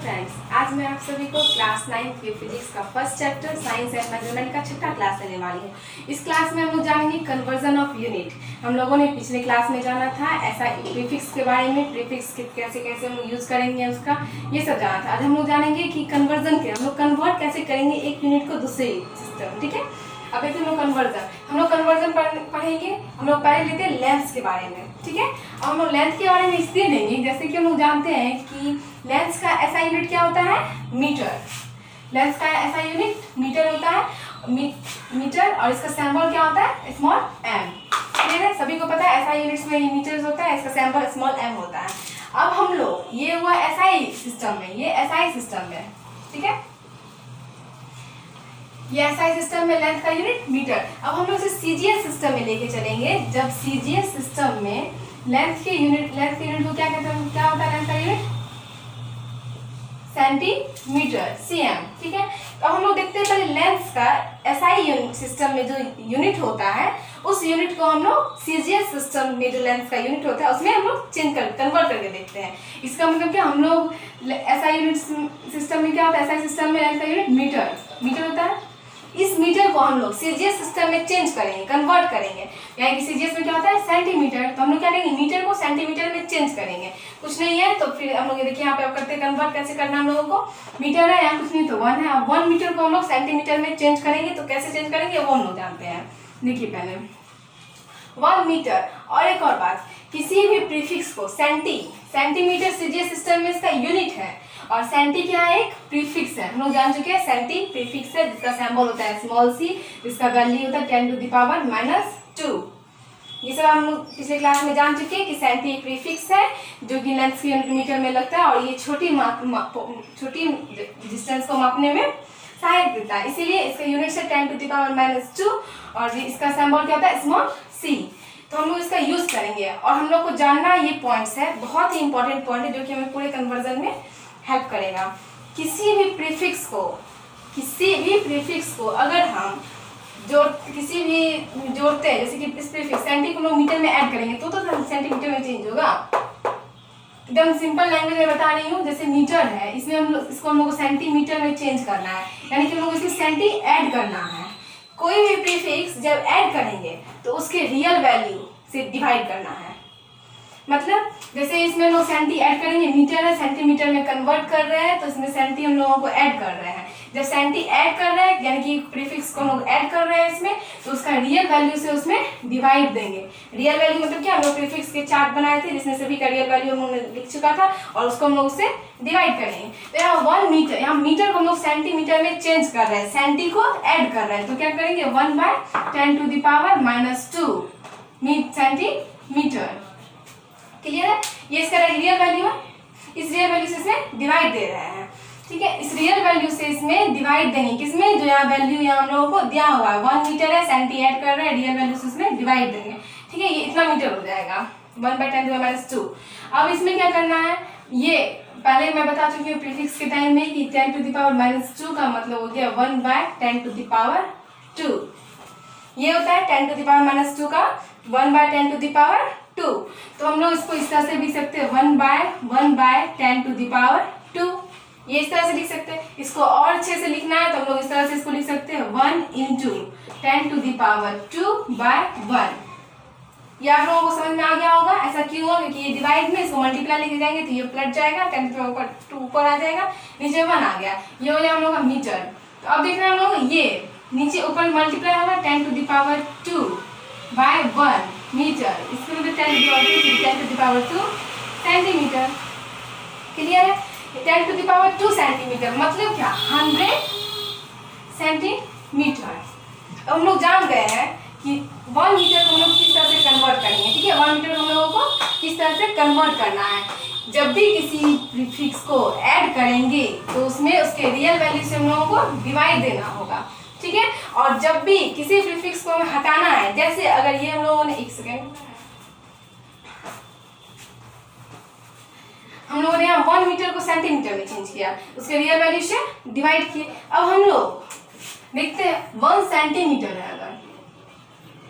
Friends, आज मैं आप सभी को क्लास 9th के फिजिक्स का first chapter science and measurement का छठा क्लास लेने वाली हूँ। इस क्लास में हम लोग जानेंगे कन्वर्जन ऑफ यूनिट। हम लोगों ने पिछले क्लास में जाना था ऐसा प्रीफिक्स के बारे में, प्रीफिक्स कैसे कैसे हम लोग यूज करेंगे उसका, ये सब जाना था। आज हम लोग जानेंगे कि कन्वर्जन के हम लोग कन्वर्ट कैसे करेंगे एक यूनिट को दूसरे सिस्टम। ठीक है, अब देखते हैं हम लोग कन्वर्जन पढ़ेंगे। हम लोग पहले लेते हैं लेंथ के बारे में। ठीक है, अब हम लोग लेंथ के बारे में इसलिए लेंगे जैसे कि हम लोग जानते हैं कि लेंथ का ऐसा यूनिट क्या होता है, मीटर। लेंथ का ऐसा यूनिट मीटर होता है, मीटर, और इसका सिंबल क्या होता है, स्मॉल m। ठीक है, सभी को पता है ऐसा यूनिट्स में मीटर होता है, इसका सिंबल स्मॉल m होता है। अब हम लोग ये हुआ SI सिस्टम में, ये SI सिस्टम में। ठीक है, ये SI सिस्टम में लेंथ का यूनिट मीटर। अब हम लोग इसे CGS सिस्टम में लेके चलेंगे। जब CGS सिस्टम में लेंथ के यूनिट को क्या कहते हैं, क्या होता है लेंथ का यूनिट, सेंटीमीटर, cm। ठीक है, अब हम लोग देखते हैं पहले लेंथ का SI सिस्टम में जो यूनिट होता है उस यूनिट को हम लोग CGS सिस्टम में जो लेंथ का यूनिट होता है उसमें हम लोग कन्वर्ट करके देखते हैं। इसका मतलब क्या, हम लोग SI यूनिट सिस्टम में क्या होता है, SI सिस्टम में लेंथ का यूनिट मीटर होता है। इस मीटर को हम लोग CGS सिस्टम में चेंज करेंगे, कन्वर्ट करेंगे। यानी कि CGS में क्या होता है, सेंटीमीटर, तो हम लोग क्या करेंगे, मीटर को सेंटीमीटर में चेंज करेंगे। कुछ नहीं है तो फिर हम लोग ये देखिए यहाँ पे करते हैं कन्वर्ट कैसे करना हम लोगों को। मीटर है यहाँ कुछ नहीं तो 1 है। अब 1 मीटर को हम लोग सेंटीमीटर में चेंज करेंगे, तो कैसे चेंज करेंगे वो हम लोग जानते हैं। देखिए पहले 1 मीटर। और एक और बात, किसी भी प्रीफिक्स को सेंटीमीटर CGS सिस्टम में इसका यूनिट है, और सेंटी क्या है, एक प्रीफिक्स है। हम लोग जान चुके हैं सेंटी प्रीफिक्स है जिसका सिंबल होता है स्मॉल c, जिसका वैल्यू होता है 10⁻⁻²। ये सब हम लोग पिछले क्लास में जान चुके हैं कि सेंटी एक प्रीफिक्स है जो कि लेंथ के यूनिट मीटर में लगता है, और ये छोटी डिस्टेंस को मापने में सहायक देता है। इसीलिए इसका यूनिट है 10⁻⁻², और इसका सिंबल क्या होता है, स्मॉल c। तो हम लोग इसका यूज करेंगे, और हम लोग को जानना ये पॉइंट्स है, बहुत ही इंपॉर्टेंट पॉइंट है जो कि हमें पूरे कन्वर्जन में हेल्प करेगा। किसी भी प्रीफिक्स को अगर हम जोड़ते हैं, जैसे कि इस प्रीफिक्स सेंटी को लोग मीटर में ऐड करेंगे तो सेंटीमीटर में चेंज होगा। एकदम सिंपल लैंग्वेज में बता रही हूँ। जैसे मीटर है, इसमें इसको हम लोग सेंटीमीटर में चेंज करना है, यानी कि हम लोग इसमें सेंटी ऐड करना है। कोई भी प्रीफिक्स जब ऐड करेंगे तो उसके रियल वैल्यू से डिवाइड करना है। मतलब जैसे इसमें लोग सेंटी ऐड करेंगे, मीटर है सेंटीमीटर में कन्वर्ट कर रहे हैं, तो इसमें सेंटी हम लोगों को ऐड कर रहे हैं। जब सेंटी ऐड कर रहे हैं यानी कि प्रीफिक्स को लोग ऐड कर रहे हैं इसमें, तो उसका रियल वैल्यू से उसमें डिवाइड देंगे। रियल वैल्यू मतलब क्या, हम लोग प्रीफिक्स के चार्ट बनाए थे जिसमें सभी का रियल वैल्यू हम लोगों ने लिख चुका था, और उसको हम लोग उससे डिवाइड करेंगे। तो यहाँ 1 मीटर, यहाँ मीटर को हम लोग सेंटीमीटर में चेंज कर रहे हैं, सेंटी को ऐड कर रहे हैं, तो क्या करेंगे 1/10⁻⁻² सेंटीमीटर। क्लियर है, ये इसका रियल वैल्यू है। इस रियल वैल्यू से इसमें डिवाइड दे रहे हैं। ठीक है, इस रियल वैल्यू से इसमें डिवाइड देंगे, किसमें, जो यहाँ वैल्यू यहाँ हम लोगों को दिया हुआ है 1 मीटर है, सेंटी ऐड कर रहे हैं, रियल वैल्यू से इसमें डिवाइड देंगे। ठीक है, ये इतना मीटर हो जाएगा 1/10⁻²। अब इसमें क्या करना है, ये पहले मैं बता चुकी हूँ प्रीफिक्स के टाइम में कि 10⁻⁻² का मतलब हो गया 1/10⁻²। ये होता है 10⁻⁻² का 1/10⁻²। तो हम लोग इसको इस तरह से लिख सकते हैं 1/10⁻²। ये इस तरह से लिख सकते हैं। इसको और अच्छे से लिखना है तो हम लोग इस तरह से इसको लिख सकते हैं 1 × 10⁻²/1। ये आप लोगों को समझ में आ गया होगा। ऐसा क्यों होगा, क्योंकि ये डिवाइड में इसको मल्टीप्लाई लेके जाएंगे तो ये पलट जाएगा, 10 ऊपर आ जाएगा, नीचे 1 आ गया। ये हो जाएगा हम लोग का मीटर। तो अब देखना हम लोग ये नीचे ऊपर मल्टीप्लाई होगा 10⁻²/1 मीटर, इसको 10⁻² सेंटीमीटर। क्लियर है, 10⁻² सेंटीमीटर मतलब क्या, 100 सेंटीमीटर। अब हम लोग जान गए हैं कि 1 मीटर को हम लोग किस तरह से कन्वर्ट करेंगे। ठीक है, 1 मीटर को हम लोगों को किस तरह से कन्वर्ट करना है। जब भी किसी प्रीफिक्स को ऐड करेंगे तो उसमें उसके रियल वैल्यू से हम लोगों को डिवाइड देना होगा। ठीक है, और जब भी किसी प्रीफिक्स को हमें हटाना है, जैसे अगर ये हम लोगों ने, एक सेकेंड, हम लोगों ने यहाँ 1 मीटर को सेंटीमीटर में चेंज किया, उसके रियल वैल्यू से डिवाइड किए। अब हम लोग देखते हैं 1 सेंटीमीटर है अगर,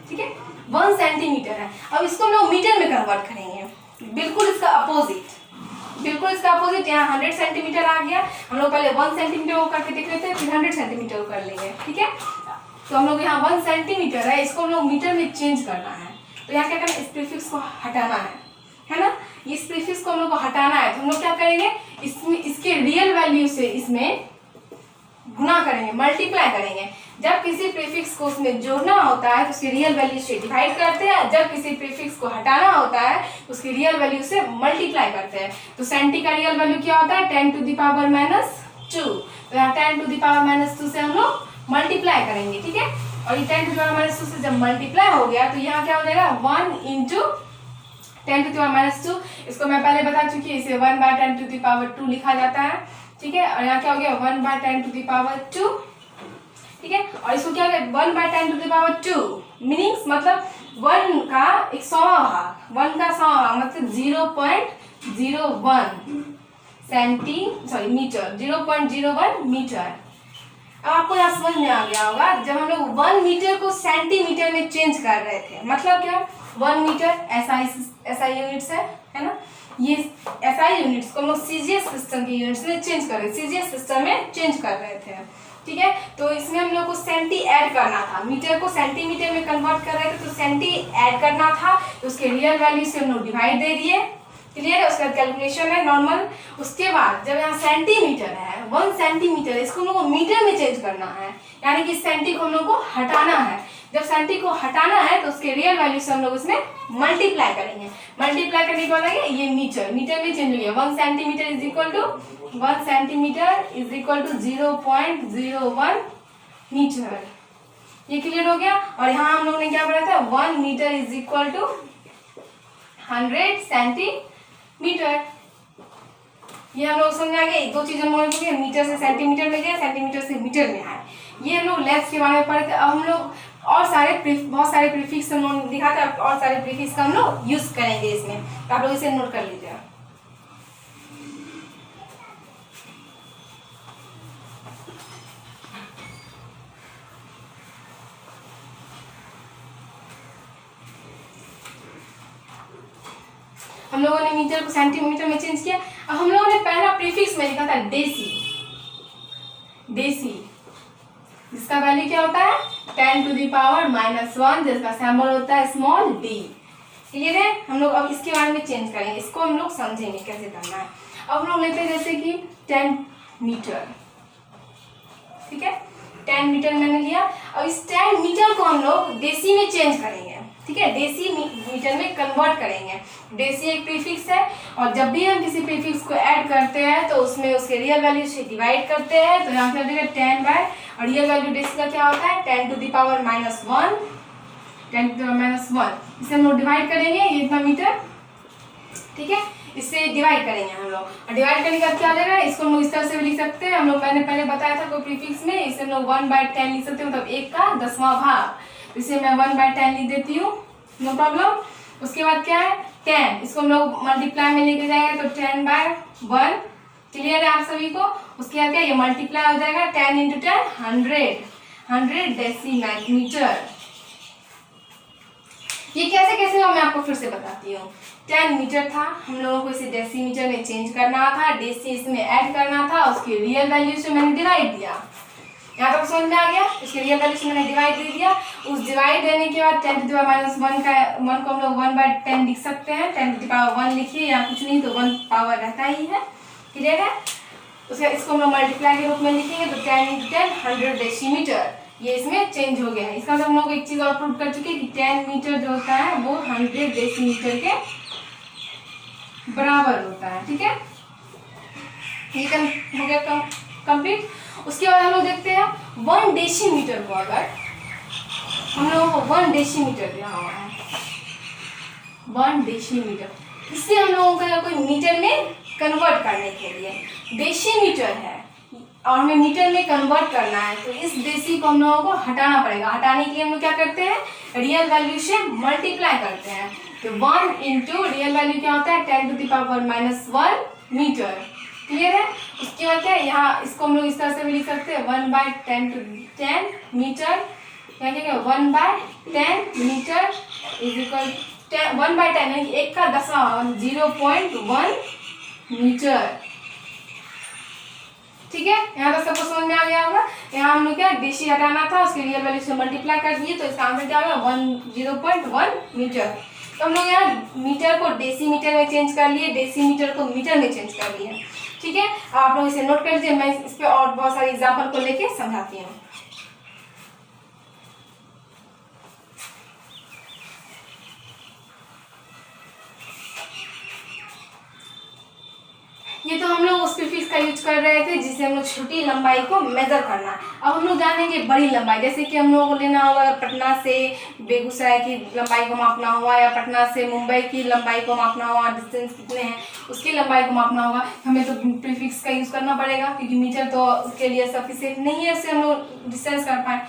ठीक है 1 सेंटीमीटर है। अब इसको हम लोग मीटर में कन्वर्ट करेंगे, बिल्कुल इसका अपोजिट, यहाँ 100 सेंटीमीटर आ गया, हम लोग पहले 1 सेंटीमीटर को करके देख लेते हैं, फिर 100 सेंटीमीटर को कर लेंगे, ठीक है। तो हम लोग यहाँ 1 सेंटीमीटर है, इसको हम लोग मीटर में चेंज करना है। तो यहाँ क्या करना है, इस प्रीफिक्स को हटाना है ना। इस प्रीफिक्स को हम लोग को हटाना है, तो हम लोग क्या करेंगे, इसमें इसके रियल वैल्यू से इसमें गुना करेंगे, मल्टीप्लाई करेंगे। जब किसी प्रीफिक्स को उसमें जोड़ना होता है तो उसकी रियल वैल्यू से डिवाइड करते हैं, जब किसी प्रीफिक्स को हटाना होता है उसकी रियल वैल्यू से मल्टीप्लाई करते हैं। तो सेंटी का रियल वैल्यू क्या होता है, 10 to the power -2। तो यहाँ 10 to the power -2 से हम लोग मल्टीप्लाई करेंगे, ठीक है। और ये 10 to the power -2 से जब मल्टीप्लाई हो गया तो यहाँ क्या हो जाएगा, 1 × 10 to the power -2। इसको मैं पहले बता चुकी हूँ, इसे 1/10 to the power 2 लिखा जाता है, ठीक है। और यहाँ क्या हो गया, 1/10 to the power 2, ठीक है। और इसको क्या हो गया, 1/10 to the power 2 मीनिंग्स मतलब 1 का 100वां भाग, 1 का 100वां मतलब 0.01 मीटर, 0.01 मीटर। अब आपको यहाँ समझ में आ गया होगा, जब हम लोग 1 मीटर को सेंटीमीटर में चेंज कर रहे थे, मतलब क्या, 1 मीटर SI यूनिट्स है ना। ये SI यूनिट्स को हम लोग CGS सिस्टम के यूनिट्स में चेंज कर रहे थे, CGS सिस्टम में चेंज कर रहे थे, ठीक है। तो इसमें हम लोग को सेंटी ऐड करना था, मीटर को सेंटीमीटर में कन्वर्ट कर रहे थे तो सेंटी ऐड करना था। तो उसके रियल वैल्यू से हम लोग डिवाइड दे दिए, क्लियर है। उसका कैलकुलेशन है नॉर्मल। उसके बाद जब यहाँ सेंटीमीटर है, 1 सेंटीमीटर, इसको हम लोग को मीटर में चेंज करना है, यानी कि सेंटी को हम लोग को हटाना है। जब सेंटी को हटाना है तो उसके रियल वैल्यू से हम लोग उसमें मल्टीप्लाई करेंगे। मल्टीप्लाई करने के बाद ये मीटर में चेंज हो गया। 1 centimetre is equal to 0.01 metre. ये क्लियर हो गया। और यहाँ हम लोगों ने क्या पढ़ा था, 1 metre is equal to 100 centimetre. ये हम लोग समझ आ गए। दो चीजें हम लोग मीटर से सेंटीमीटर में गए, सेंटीमीटर से मीटर में आए। ये हम लोग लेंथ के बारे में पढ़े थे। अब हम लोग बहुत सारे प्रीफिक्स हम लोग दिखाते हैं, और सारे प्रीफिक्स का हम लोग यूज करेंगे इसमें, तो आप लोग इसे नोट कर लीजिए। हम लोगों ने मीटर को सेंटीमीटर में चेंज किया। अब हम लोगों ने पहला प्रीफिक्स में लिखा था डेसी, जिसका वैल्यू क्या होता है 10 to the power -1, जिसका सिंबल होता है स्मॉल d। क्लियर है। हम लोग अब इसके बारे में चेंज करेंगे, इसको हम लोग समझेंगे कैसे करना है। अब हम लोग लेते हैं जैसे कि 10 मीटर, ठीक है। 10 मीटर मैंने लिया। अब इस 10 मीटर को हम लोग डेसी में चेंज करेंगे, ठीक है, डेसी मीटर में कन्वर्ट करेंगे। डेसी एक प्रीफिक्स है, और जब भी हम किसी प्रीफिक्स को ऐड करते हैं तो उसमें उसके रियल वैल्यू से डिवाइड करते हैं। तो यहाँ पे देगा 10 बाय, और रियल वैल्यू डेसी का क्या होता है 10 to the power -1, 10 to the power -1। इसे हम लोग डिवाइड करेंगे, ये इतना मीटर, ठीक है, इससे डिवाइड करेंगे हम लोग। और डिवाइड करने के बाद क्या हो जाएगा, इसको हम लोग इस तरह से भी लिख सकते हैं। हम लोग मैंने पहले बताया था कोई प्रीफिक्स में, इसे हम लोग 1/10 लिख सकते हैं, मतलब 1 का 10वां भाग। इसे मैं 1/10 लिख देती हूँ, नो प्रॉब्लम। उसके बाद क्या है 10, इसको हम लोग मल्टीप्लाई में लेके जाएंगे तो 10/1। क्लियर है आप सभी को। उसके बाद क्या, ये मल्टीप्लाई हो जाएगा 10 × 10 100 डेसीमीटर। ये कैसे हुआ मैं आपको फिर से बताती हूँ। 10 मीटर था, हम लोगों को इसे डेसीमीटर में चेंज करना था, डेसी इसमें ऐड करना था, उसकी रियल वैल्यू से मैंने डिवाइड दिया। यहाँ तक समझ में आ गया। इसके रियल वैल्यू से मैंने डिवाइड दे दिया। उस डिवाइड देने के बाद 10 to the power -1 का 1 को हम लोग 1/10 लिख सकते हैं। 10 to the power 1 लिखिए या कुछ नहीं तो 1 पावर रहता ही है, क्लियर है। उसके इसको हम लोग मल्टीप्लाई के रूप में लिखेंगे तो 10 × 10 100 डेसीमीटर। ये इसमें चेंज हो गया है। इसका हम लोग एक चीज और प्रूव कर चुके हैं कि 10 मीटर जो होता है वो 100 डेसीमीटर के बराबर होता है, ठीक है। ये हो गया कंप्लीट। उसके बाद हम लोग देखते हैं 1 डेसीमीटर को, अगर हम लोगों को 1 डेसीमीटर दिया हुआ है, 1 डेसीमीटर, इससे हम लोगों का कोई मीटर में कन्वर्ट करने के लिए डेसीमीटर है और हमें मीटर में कन्वर्ट करना है, तो इस डेसी को हम लोगों को हटाना पड़ेगा। हटाने के लिए हम लोग क्या करते हैं, रियल वैल्यू से मल्टीप्लाई करते हैं। तो 1 × रियल वैल्यू क्या होता है 10 to the power -1 metre, clear है। उसके बाद क्या है, यहाँ इसको हम लोग इस तरह से भी लिख सकते हैं 1/10 to 10 मीटर, यहाँ क्या 1/10 मीटर इज इक्वल 1/10 यानी 1 का 10वां 0.1 मीटर। ठीक है, यहाँ तक सबको समझ में आ गया होगा। यहाँ हम लोग क्या डेसी हटाना था, उसके रियल वैल्यू से मल्टीप्लाई कर दिए, तो इसका आंसर क्या होगा 10.1 मीटर। तो हम लोग यहाँ मीटर को डेसीमीटर में चेंज कर लिए, डेसीमीटर को मीटर में चेंज कर लिए। ठीक है, आप लोग इसे नोट कर लीजिए, मैं इस पर और बहुत सारे एग्जाम्पल को लेके समझाती हूँ। ये तो हम लोग उस प्रीफिक्स का यूज कर रहे थे जिससे हम लोग छोटी लंबाई को मेजर करना है। अब हम लोग जानेंगे बड़ी लंबाई, जैसे कि हम लोगों को लेना होगा पटना से बेगूसराय की लंबाई को मापना हुआ, या पटना से मुंबई की लंबाई को मापना हुआ, डिस्टेंस कितने हैं उसकी लंबाई को मापना होगा, हमें तो प्रीफिक्स का यूज करना पड़ेगा, क्योंकि मीटर तो उसके लिए सफिशिएंट नहीं है, इससे हम लोग डिस्टेंस कर पाए।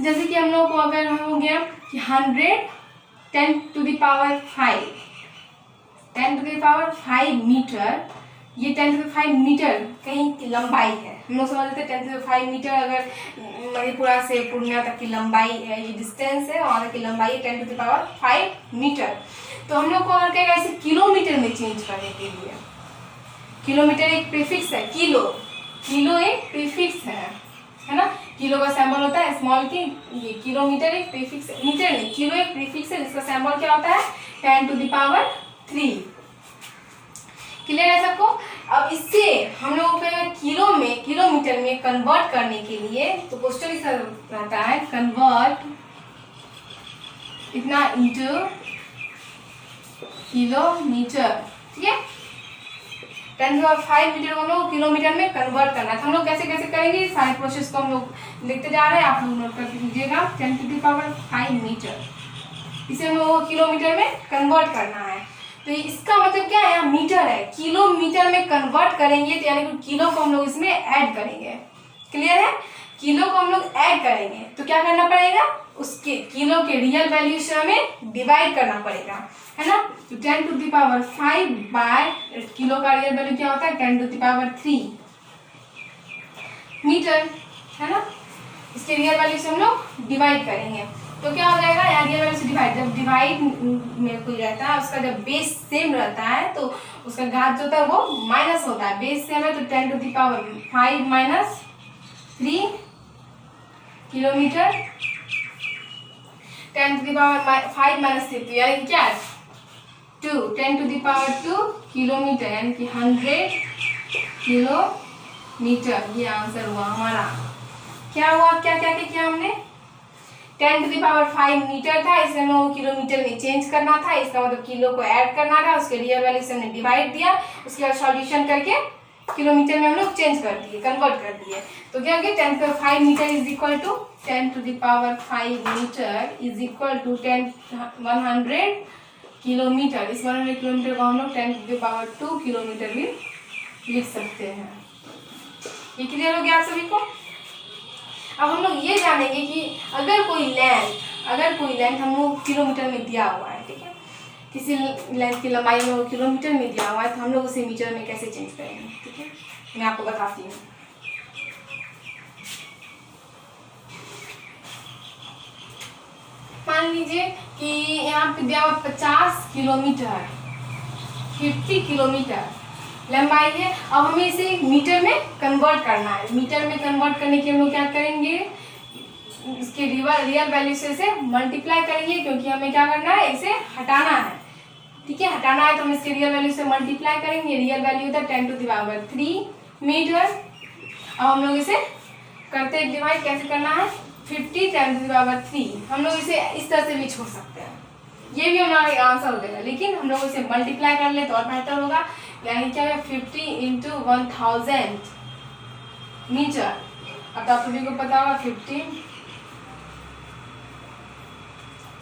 जैसे कि हम लोग को अगर हो गया कि 100 10⁵ मीटर, ये 10⁵ मीटर कहीं की लंबाई है। हम लोग समझ लेते हैं 10⁵ मीटर अगर मधेपुरा से पूर्णिया तक की लंबाई है, ये डिस्टेंस है, वहाँ तक की लंबाई है 10⁵ मीटर। तो हम लोग को अगर कहेगा इसे किलोमीटर में चेंज करने के लिए, किलोमीटर एक प्रीफिक्स है, किलो एक प्रीफिक्स है ना, किलो का सिंबल होता है स्मॉल की, ये किलोमीटर एक प्रीफिक्स, मीटर नहीं, किलो एक प्रीफिक्स है जिसका सिंबल क्या होता है 10⁵। क्लियर है सबको। अब इससे हम लोगों को किलोमीटर में कन्वर्ट करने के लिए, तो क्वेश्चन इस रहता है कन्वर्ट इतना इंटू किलोमीटर। ठीक है, 10⁵ मीटर को हम लोग किलोमीटर में कन्वर्ट करना है। तो हम लोग कैसे कैसे करेंगे, सारे प्रोसेस को हम लोग लिखते जा रहे हैं, आप लोग नोट करके दीजिएगा। 10⁵ मीटर, इसे हम लोग को किलोमीटर में कन्वर्ट करना है। तो इसका मतलब क्या है, यहाँ मीटर है, किलोमीटर में कन्वर्ट करेंगे तो यानी कि किलो को हम लोग इसमें ऐड करेंगे। क्लियर है, किलो को हम लोग ऐड करेंगे तो क्या करना पड़ेगा, उसके किलो के रियल वैल्यू से हमें डिवाइड करना पड़ेगा, है ना। तो 10⁵ बाय किलो का रियल वैल्यू क्या होता है 10⁵ मीटर, है ना। इसके रियल वैल्यू से हम लोग डिवाइड करेंगे तो क्या हो जाएगा, यहाँ रियल वैल्यू से डिवाइड, जब डिवाइड में कोई रहता है उसका जब बेस सेम रहता है तो उसका घात जो होता है वो माइनस होता है। बेस सेम है तो 10⁵ माइनस 3 किलोमीटर, 10⁵ माइनस 3 यानी क्या 2, 10⁵ किलोमीटर यानी कि 100 किलोमीटर। ये आंसर हुआ हमारा। क्या हुआ, क्या क्या क्या हमने 10⁵ मीटर था, इसे हम लोग किलोमीटर में चेंज करना था, इसका मतलब किलो को ऐड करना था, उसके रियल वैल्यू से हमने डिवाइड दिया, उसके बाद सॉल्यूशन करके किलोमीटर में हम लोग चेंज कर दिए, कन्वर्ट कर दिए। तो क्या हो गया 10⁵ metre is equal to 10⁵ metre is equal to 100 kilometre. इस 100 किलोमीटर को हम लोग 10⁵ किलोमीटर भी लिख सकते हैं। ये क्लियर हो गया आप सभी को। अब हम लोग ये जानेंगे कि अगर कोई लेंथ हम लोग किलोमीटर में दिया हुआ है, ठीक है, किसी लेंथ की लंबाई में वो किलोमीटर में दिया हुआ है, तो हम लोग उसे मीटर में कैसे चेंज करेंगे, ठीक है, मैं आपको बताती हूँ। मान लीजिए कि यहाँ पे दिया हुआ 50 किलोमीटर, 50 किलोमीटर लंबाई है। अब हमें इसे मीटर में कन्वर्ट करना है। मीटर में कन्वर्ट करने के हम लोग क्या करेंगे, इसके रियल वैल्यू से इसे मल्टीप्लाई करेंगे, क्योंकि हमें क्या करना है, इसे हटाना है। ठीक है, हटाना है तो हम इसके रियल वैल्यू से मल्टीप्लाई करेंगे। रियल वैल्यू होता है 10⁵ मीटर। अब हम लोग इसे करते हैं डिवाइड, कैसे करना है 50 10⁵। हम लोग इसे इस तरह से भी छोड़ सकते हैं, ये भी हमारा आंसर हो जाएगा, लेकिन हम लोग इसे मल्टीप्लाई कर ले तो और बेहतर होगा। यानी क्या है 50 × 1000 मीटर। अब तो आप सभी को पता होगा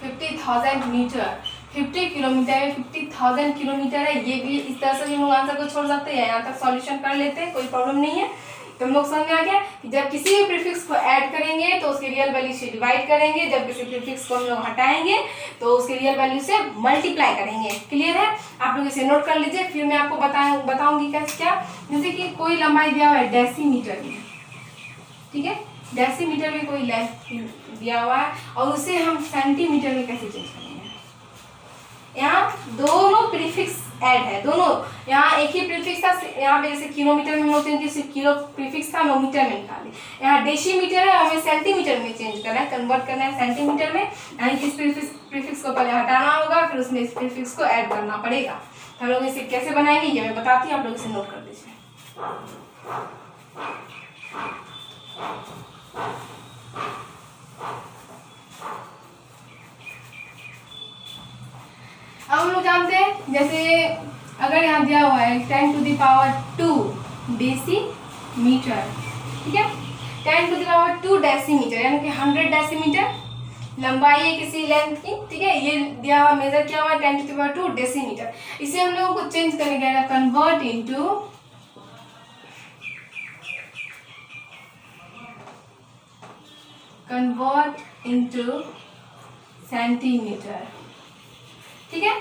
50,000 मीटर, 50 किलोमीटर है, 50,000 किलोमीटर है। ये भी इस तरह से हम लोग आंसर को छोड़ सकते हैं, यहाँ तक सॉल्यूशन कर लेते हैं, कोई प्रॉब्लम नहीं है। तो हम लोग समझ में आ गया कि जब किसी भी प्रीफिक्स को ऐड करेंगे तो उसके रियल वैल्यू से डिवाइड करेंगे, जब किसी प्रीफिक्स को हम लोग हटाएंगे तो उसके रियल वैल्यू से मल्टीप्लाई करेंगे। क्लियर है, आप लोग इसे नोट कर लीजिए, फिर मैं आपको बताऊंगी क्या। जैसे कि कोई लंबाई दिया हुआ है डेसीमीटर में, ठीक है, डेसीमीटर में कोई लेंथ दिया हुआ है और उसे हम सेंटीमीटर में कैसे चेंज करेंगे। यहाँ दोनों प्रीफिक्स ऐड है दोनों। यहाँ एक ही प्रीफिक्स था, यहाँ पे जैसे किलोमीटर में हम लोग चेंज किलो प्रीफिक्स था, हम मीटर में निकाले। यहाँ डेसीमीटर है, हमें सेंटीमीटर में चेंज करना है, कन्वर्ट करना है सेंटीमीटर में। यानी कि इस प्रीफिक्स को पहले हटाना होगा, फिर उसमें इस प्रीफिक्स को ऐड करना पड़ेगा। हम लोग इसे कैसे बनाएंगे ये मैं बताती हूँ, आप लोग इसे नोट कर लीजिए। अब हम लोग जानते हैं, जैसे अगर यहाँ दिया हुआ है 10⁻² डेसीमीटर, ठीक है, 10⁻² डेसीमीटर यानी कि 100 डेसीमीटर लंबाई है किसी लेंथ की, ठीक है। ये दिया हुआ मेजर किया हुआ है 10⁻² डेसीमीटर। इसे हम लोगों को चेंज करने का है, कन्वर्ट इनटू सेंटीमीटर, ठीक है।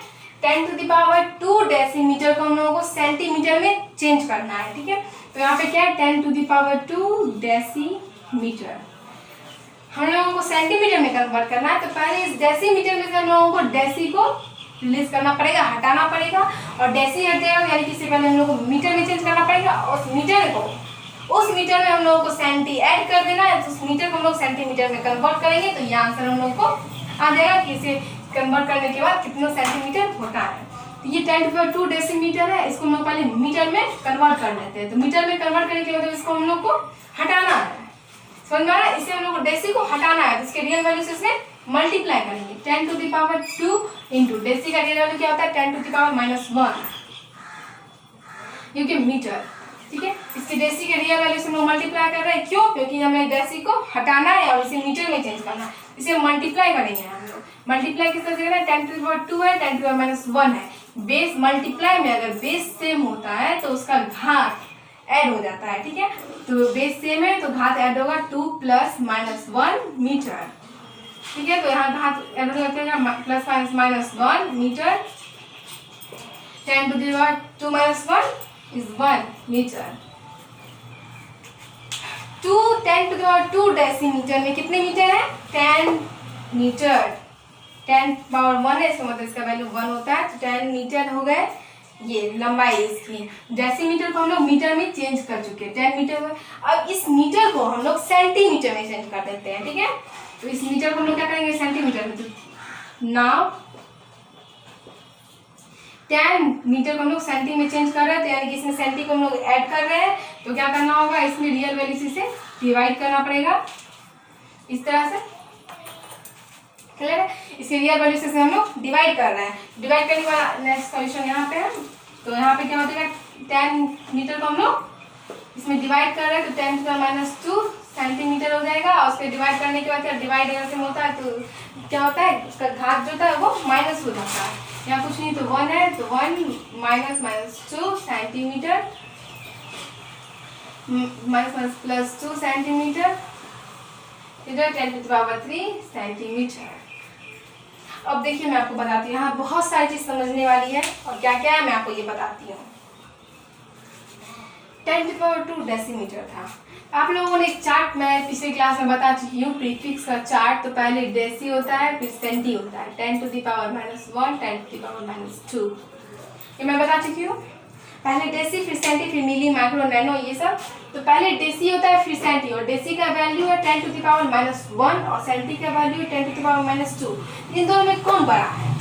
10⁻² डेसीमीटर को हम लोगों को सेंटीमीटर में चेंज करना है, ठीक है। तो यहाँ पे क्या है 10⁻² डेसीमीटर, हम लोगों को सेंटीमीटर में कन्वर्ट करना है। तो पहले इस डेसीमीटर में से हम लोगों को डेसी को रिलीज करना पड़ेगा, हटाना पड़ेगा, और डेसी हट जाएगा यानी कि इससे पहले हम लोग को मीटर में चेंज करना पड़ेगा। उस मीटर में हम लोगों को सेंटी ऐड कर देना है, तो उस मीटर को हम लोग सेंटीमीटर में कन्वर्ट करेंगे, तो ये आंसर हम लोग को आ जाएगा कि इसे कन्वर्ट करने के बाद कितना सेंटीमीटर होता है। तो ये 10⁻² डेसीमीटर है, इसको हम लोग पहले मीटर में कन्वर्ट कर लेते हैं। तो मीटर में कन्वर्ट करने के बाद इसको हम लोग को हटाना है, समझ में आ रहा है। इसे हम लोग को डेसी को हटाना है, तो इसके रियल वैल्यू से इसमें मल्टीप्लाई करेंगे। 10⁻² इंटू डेसी का रियल वैल्यू क्या होता है 10⁻⁻1 क्योंकि मीटर, ठीक है। इसकी डेसी के रियल वैल्यू से हम लोग मल्टीप्लाई कर रहे हैं, क्यों? क्योंकि हमें डेसी को हटाना है और इसे मीटर में चेंज करना है। इसे मल्टीप्लाई करेंगे हम लोग। मल्टीप्लाई किस तरह से करना है, 10⁻² है, 10⁻⁻1 है। बेस मल्टीप्लाई में अगर बेस सेम होता है तो उसका घात ऐड हो जाता है, ठीक है। तो बेस सेम है तो घात ऐड होगा 2 + -1 मीटर, ठीक है। तो यहाँ घात ऐड हो जाता है +−1 मीटर, 10⁻² -1 is 1 मीटर। 10⁻² डेसीमीटर में कितने मीटर है 10 मीटर, 10 पावर 1 है, इसका मतलब इसका वैल्यू 1 होता है। तो 10 मीटर हो गए, ये लंबाई इसकी। डेसीमीटर को हम लोग मीटर में चेंज कर चुके हैं, 10 मीटर में। अब इस मीटर को हम लोग सेंटीमीटर में चेंज कर देते हैं, ठीक है। तो इस मीटर को हम लोग क्या करेंगे सेंटीमीटर में। तो नाउ 10 मीटर को हम लोग सेंटी में चेंज कर रहे हैं, तो यानी कि इसमें सेंटी को हम लोग ऐड कर रहे हैं। तो क्या करना होगा, इसमें रियल वैल्यू से डिवाइड करना पड़ेगा, इस तरह से, क्लियर है। इसकी रियल वैल्यू से हम लोग डिवाइड कर रहे हैं। डिवाइड करने वाला नेक्स्ट सॉल्यूशन यहाँ पे है। तो यहाँ पे क्या हो जाएगा 10 मीटर को हम लोग इसमें डिवाइड कर रहे हैं, तो 10⁻² सेंटीमीटर हो जाएगा। और उसके डिवाइड करने के बाद क्या डिवाइड अगर से होता है तो क्या होता है, उसका घात जो होता है वो माइनस हो जाता है। यहाँ कुछ नहीं तो 1 है, तो 1 -2 सेंटीमीटर +2 सेंटीमीटर, इधर 10⁻³ सेंटीमीटर। अब देखिए मैं आपको बताती हूँ, यहाँ बहुत सारी चीज समझने वाली है और क्या क्या है मैं आपको ये बताती हूँ। 10⁻² डेसीमीटर था। आप लोगों ने एक चार्ट मैं पिछले क्लास में बता चुकी हूँ, प्रीफिक्स का चार्ट। तो पहले डेसी होता है, फिर सेंटी होता है, 10⁻⁻1 10⁻², ये मैं बता चुकी हूँ। पहले डेसी, फिर सेंटी, फिर मिली, माइक्रो, नैनो, ये सब। तो पहले डेसी होता है, फिर सेंटी, और डेसी का वैल्यू है 10⁻⁻1 और सेंटी का वैल्यू है 10⁻⁻2। इन दोनों में कौन बड़ा है,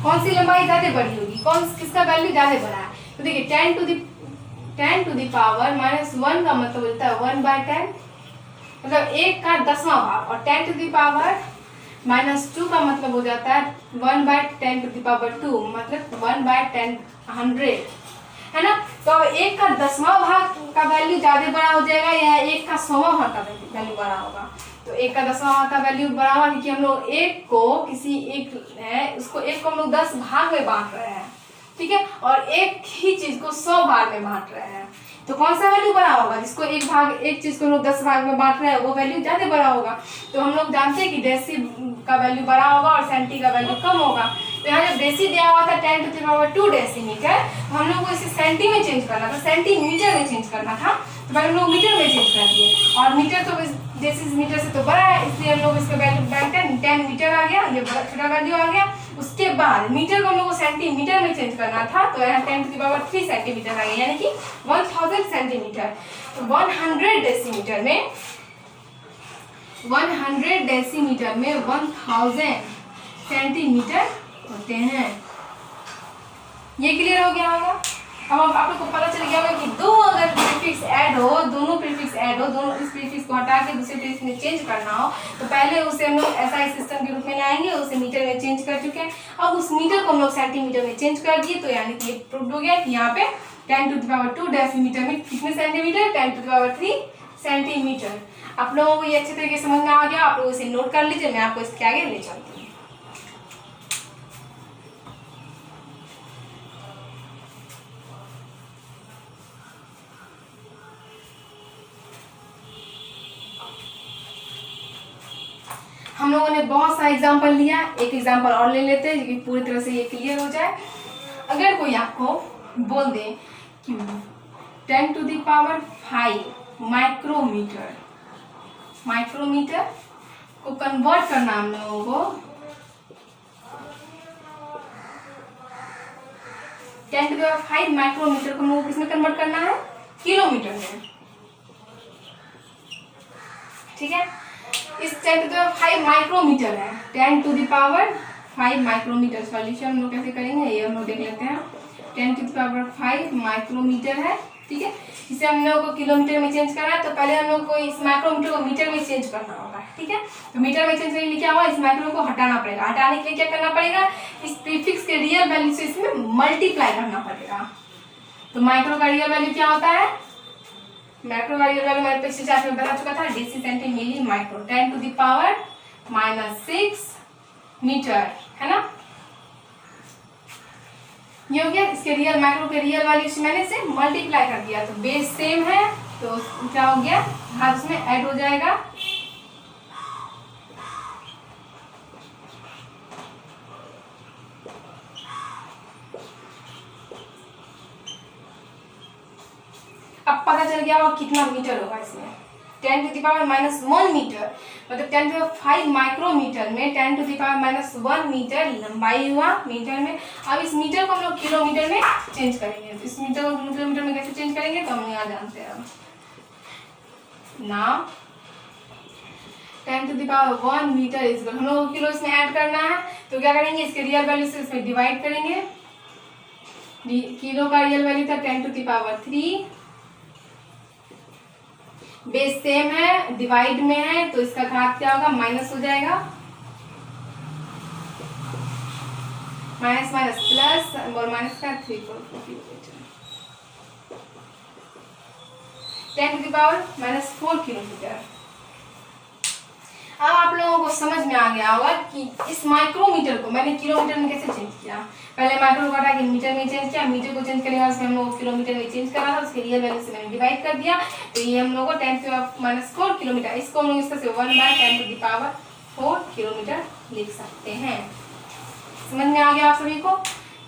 कौन सी लंबाई ज्यादा बड़ी होगी, किसका वैल्यू ज्यादा बड़ा है। तो देखिए 10⁻⁻1 का मतलब होता है 1/10, मतलब 1 का 10वां भाग, और 10⁻⁻2 का मतलब हो जाता है 1/10⁻², मतलब 1/10 है ना। तो 1 का 10वां भाग का वैल्यू ज्यादा बड़ा हो जाएगा या 1 का 100वां भाग का वैल्यू बड़ा होगा। तो 1 का 10वां भाग का वैल्यू बड़ा होगा, क्योंकि हम लोग 1 को किसी एक है उसको 1 को हम लोग 10 भाग में बांट रहे हैं, ठीक है, और एक ही चीज को 100 भाग में बांट रहे हैं। तो कौन सा वैल्यू बड़ा होगा, जिसको एक चीज को लोग 10 भाग में बांट रहे हैं वो वैल्यू ज्यादा बड़ा होगा। तो हम लोग जानते हैं कि डेसी का वैल्यू बड़ा होगा और सेंटी का वैल्यू कम होगा। तो यहाँ जब डेसी दिया हुआ था 10⁻² डेसीमीटर, तो हम लोग को इसे सेंटी में चेंज करना था, सेंटीमीटर में चेंज करना था। तो पहले हम लोग मीटर में चेंज कर दिए, और मीटर तो डेसीमीटर से तो बड़ा है, इसलिए हम लोग इसका वैल्यू 10 मीटर आ गया, ये बड़ा छोटा वैल्यू आ गया। उसके बाद मीटर को हम लोग को सेंटीमीटर में चेंज करना था, तो यहाँ 10⁻³ सेंटीमीटर आ गया, यानी कि 1000 सेंटीमीटर। तो 100 डेसीमीटर में 1000 सेंटीमीटर होते हैं। ये क्लियर हो गया होगा। अब आप लोग को पता चल गया होगा कि दो अगर प्रीफिक्स ऐड हो, दोनों प्रीफिक्स ऐड हो, दोनों इस प्रीफिक्स को हटा के दूसरे प्रीफिक्स में चेंज करना हो, तो पहले उसे हम लोग SI सिस्टम के रूप में लाएंगे, उसे मीटर में चेंज कर चुके हैं। अब उस मीटर को हम लोग सेंटीमीटर में चेंज कर दिए, तो यानी कि ये प्रूव हो गया कि यहाँ पे 10⁻² डेसीमीटर में कितने सेंटीमीटर, 10⁻³ सेंटीमीटर। आप लोगों को ये अच्छे तरीके से समझ में आ गया। आप लोग इसे नोट कर लीजिए, मैं आपको इसके आगे ले चलती हूँ। हम लोगों ने बहुत सारा एग्जाम्पल लिया, एक एग्जाम्पल और ले लेते हैं कि पूरी तरह से ये क्लियर हो जाए। अगर कोई आपको बोल दे कि 10⁵ माइक्रोमीटर को कन्वर्ट करना हम लोगों को 10⁵ माइक्रोमीटर को हम लोगों को किसमें कन्वर्ट करना है, किलोमीटर में। ठीक है, इस 10⁵ माइक्रोमीटर है, 10⁵ माइक्रोमीटर। सॉल्यूशन हम लोग कैसे करेंगे ये हम लोग देख लेते हैं। 10⁵ माइक्रोमीटर है, ठीक है। इसे हम लोग को किलोमीटर में चेंज करना है, तो पहले हम लोग को इस माइक्रोमीटर को मीटर में चेंज करना होगा। ठीक है, तो मीटर में चेंज करने के लिए क्या हुआ, इस माइक्रो को हटाना पड़ेगा। हटाने के लिए क्या करना पड़ेगा, इस प्रीफिक्स के रियल वैल्यू से इसमें मल्टीप्लाई करना पड़ेगा। तो माइक्रो का रियल वैल्यू क्या होता है, माइक्रो का रियल वैल्यू मैंने पिछले चार्ट में बता चुका था, deci centi milli micro, 10⁻⁻6 metre, है ना। ये हो गया, इसके रियल माइक्रो के रियल वैल्यू से मैंने इसे मल्टीप्लाई कर दिया, तो बेस सेम है, तो क्या हो गया, हाथ उसमें ऐड हो जाएगा। अब पता चल गया होगा कितना मीटर होगा इसमें, 10⁻⁻1 मीटर, मतलब 10⁵ माइक्रोमीटर में 10⁻⁻1 मीटर लंबाई हुआ मीटर में। अब इस मीटर को हम लोग किलोमीटर में चेंज करेंगे। इस मीटर को किलोमीटर में कैसे चेंज करेंगे, तो हम यहाँ जानते हैं ना, 10⁻1 मीटर इज, हम लोग को किलो इसमें ऐड करना है, तो क्या करेंगे, इसके रियल वैल्यू से इसमें डिवाइड करेंगे। किलो का रियल वैल्यू था 10⁻3, बेस सेम है, डिवाइड में है, तो इसका घात क्या होगा, माइनस हो जाएगा, माइनस माइनस प्लस, और माइनस का 3 10⁻⁻4 किलोमीटर। अब आप लोगों को समझ में आ गया होगा कि इस माइक्रोमीटर को मैंने किलोमीटर में कैसे चेंज किया। पहले माइक्रो को हटा के मीटर में चेंज किया, मीटर को चेंज करने के बाद हम लोग किलोमीटर में चेंज करा था, उसके रियल वैल्यू से मैंने डिवाइड कर दिया, तो ये हम लोग को 10⁻⁻4 किलोमीटर, इसको हम लोग इससे 1/10⁻4 किलोमीटर लिख सकते हैं। समझ में आ गया आप सभी को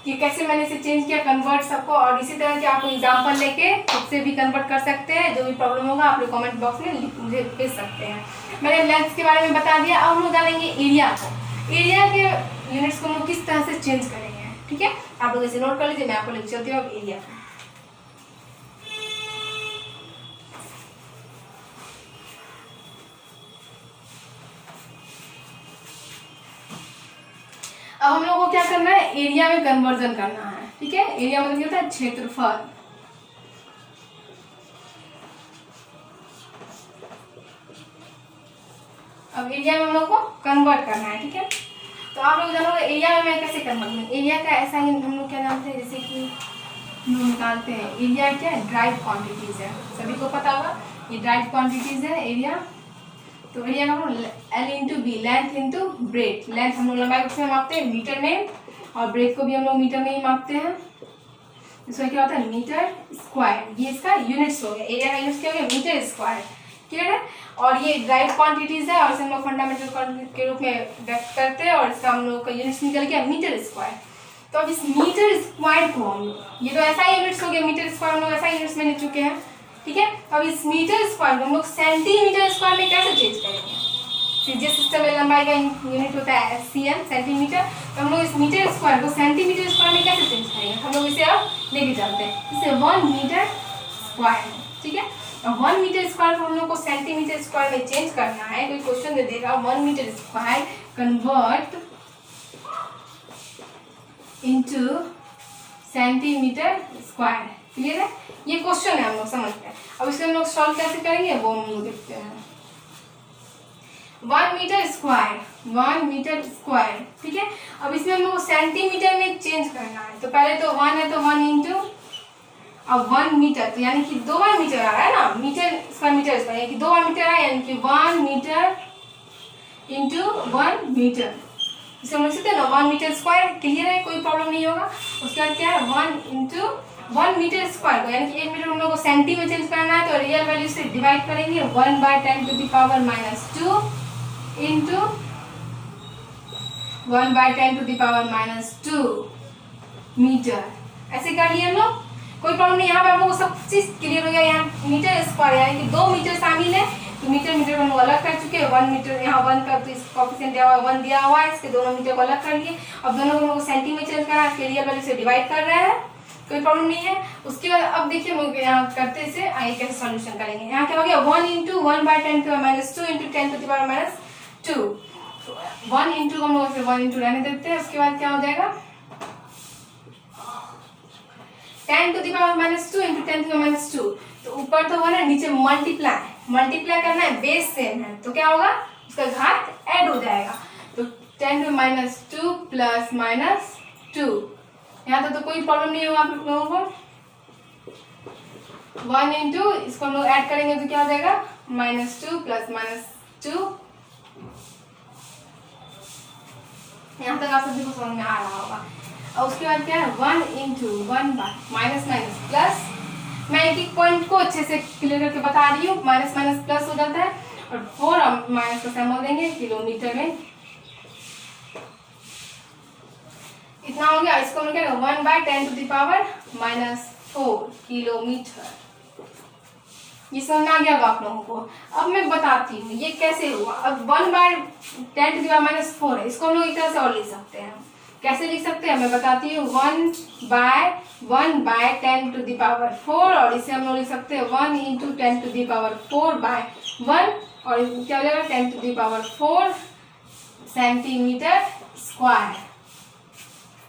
कि कैसे मैंने इसे चेंज किया, कन्वर्ट सबको। और इसी तरह के आप एग्जाम्पल लेके खुद से भी कन्वर्ट कर सकते हैं। जो भी प्रॉब्लम होगा आप लोग कमेंट बॉक्स में मुझे भेज सकते हैं। मैंने लेंथ के बारे में बता दिया, अब हम लोग जानेंगे एरिया को। एरिया के यूनिट्स को हम लोग किस तरह से चेंज करेंगे, ठीक है। आप लोग इसे नोट कर लीजिए, मैं आपको लेकर चलती हूँ अब एरिया का। अब हम लोग को क्या करना है, एरिया में कन्वर्जन करना है, ठीक है। एरिया मतलब क्या होता है, क्षेत्रफल। अब एरिया में हम लोग को कन्वर्ट करना है, ठीक है। तो आप लोग जानोगे एरिया में मैं कैसे कन्वर्ट करूँ। एरिया का ऐसा ही हम लोग क्या जानते हैं, जैसे कि हम लोग निकालते हैं एरिया क्या है, ड्राइव क्वांटिटीज है, सभी को पता होगा ये ड्राइव क्वांटिटीज है एरिया। तो एरिया का L into B, length into breadth. Length हम लोग लंबाई को मापते हैं मीटर में, और ब्रेथ को भी हम लोग मीटर में ही मापते हैं। इसका क्या होता है, मीटर स्क्वायर। ये इसका यूनिट्स हो गया, एरिया का यूनिट्स क्या हो गया, मीटर स्क्वायर, क्लियर है। और ये ड्राइव क्वांटिटीज है, और इसे हम लोग फंडामेंटल क्वांटिटी के रूप में व्यक्त करते हैं, और इसका हम लोग का यूनिट्स निकल गया मीटर स्क्वायर। तो अब इस मीटर स्क्वायर को हम लोग, ये तो ऐसा यूनिट्स हो गया, मीटर स्क्वायर हम लोग ऐसा यूनिट्स में लिख चुके हैं, ठीक है। अब इस मीटर स्क्वायर को हम लोग सेंटीमीटर स्क्वायर में कैसे चेंज करेंगे, सीजीएस सिस्टम में लंबाई का यूनिट होता है cm सेंटीमीटर। तो हम लोग इस मीटर स्क्वायर को सेंटीमीटर स्क्वायर में कैसे चेंज करेंगे, हम लोग इसे अब लेके चलते हैं। इसे 1 मीटर स्क्वायर, ठीक है। और 1 मीटर स्क्वायर को हम लोग को सेंटीमीटर स्क्वायर में चेंज करना है। कोई क्वेश्चन दे देगा 1 metre square convert into centimetre square. Clear है, ये क्वेश्चन है, हम लोग समझते हैं। अब इसको हम लोग सॉल्व कैसे करेंगे वो हम लोग देखते हैं। 1 मीटर स्क्वायर, 1 मीटर स्क्वायर, ठीक है। अब इसमें हम लोग सेंटीमीटर में चेंज करना है। तो पहले तो 1 है तो 1 इंटू, अब 1 मीटर तो यानी कि 2 मीटर आ रहा है ना, मीटर स्क्वायर मीटर स्क्वायर यानी कि 2 मीटर है, यानी कि 1 मीटर इंटू 1 मीटर। इसे हम लिख सकते हैं ना 1 मीटर स्क्वायर। क्लियर है, कोई प्रॉब्लम नहीं होगा। उसके बाद क्या है 1 इंटू 1 मीटर स्क्वायर को यानी कि 1 मीटर हम लोग को सेंटी में चेंज करना है, तो रियल वैल्यू से डिवाइड करेंगे 1/10⁻² इंटू 1/10⁻² मीटर। ऐसे कर लिए हम लोग, कोई प्रॉब्लम नहीं। यहाँ पे हम लोग को सब चीज क्लियर हो गया। यहाँ मीटर स्क्वायर यानी कि 2 मीटर शामिल है, तो मीटर मीटर को हम लोग अलग कर चुके हैं। 1 मीटर यहाँ 1 का तो इस कोएफिशिएंट दिया हुआ है 1 दिया हुआ है, इसके दोनों मीटर को अलग कर लिए। अब दोनों को हम लोग सेंटीमीटर चेंज करना है, इसके रियल वैल्यू से डिवाइड कर रहे हैं, कोई प्रॉब्लम नहीं है। उसके बाद अब देखिए हम लोग यहाँ करते इसे आगे कैसे सॉल्यूशन करेंगे। यहाँ क्या हो गया 1 इंटू 1/10⁻² इंटू 10⁻²। 1 इंटू हम लोग 1 इंटू रहने देते हैं। उसके बाद क्या हो जाएगा 10⁻² इंटू 10⁻²। तो ऊपर तो 1 है, नीचे मल्टीप्लाई करना है, बेस सेम है तो क्या होगा उसका घात ऐड हो जाएगा। तो 10⁻² प्लस -2। यहाँ तो कोई प्रॉब्लम नहीं होगा आप लोगों को। 1 इंटू इसको हम लोग ऐड करेंगे तो क्या हो जाएगा -2 प्लस -2। यहाँ तक आप सभी को समझ में आ रहा होगा। और उसके बाद क्या है 1 इंटू 1 माइनस प्लस। मैं एक एक पॉइंट को अच्छे से क्लियर करके बता रही हूँ। माइनस प्लस हो जाता है और 4 माइनस का सिंबल देंगे किलोमीटर में। इतना हो गया। इसको हम लोग क्या 1/10⁻⁻4 किलोमीटर। ये समझ आ गया आप लोगों को। अब मैं बताती हूँ ये कैसे हुआ। अब 1/10⁻⁴ है, इसको हम लोग एक तरह से और लिख सकते हैं। कैसे लिख सकते हैं मैं बताती हूँ 1/10⁻⁴ और इसे हम लोग लिख सकते हैं 1 इंटू 10⁴/1 और क्या हो जाएगा 10⁴ सेंटीमीटर स्क्वायर।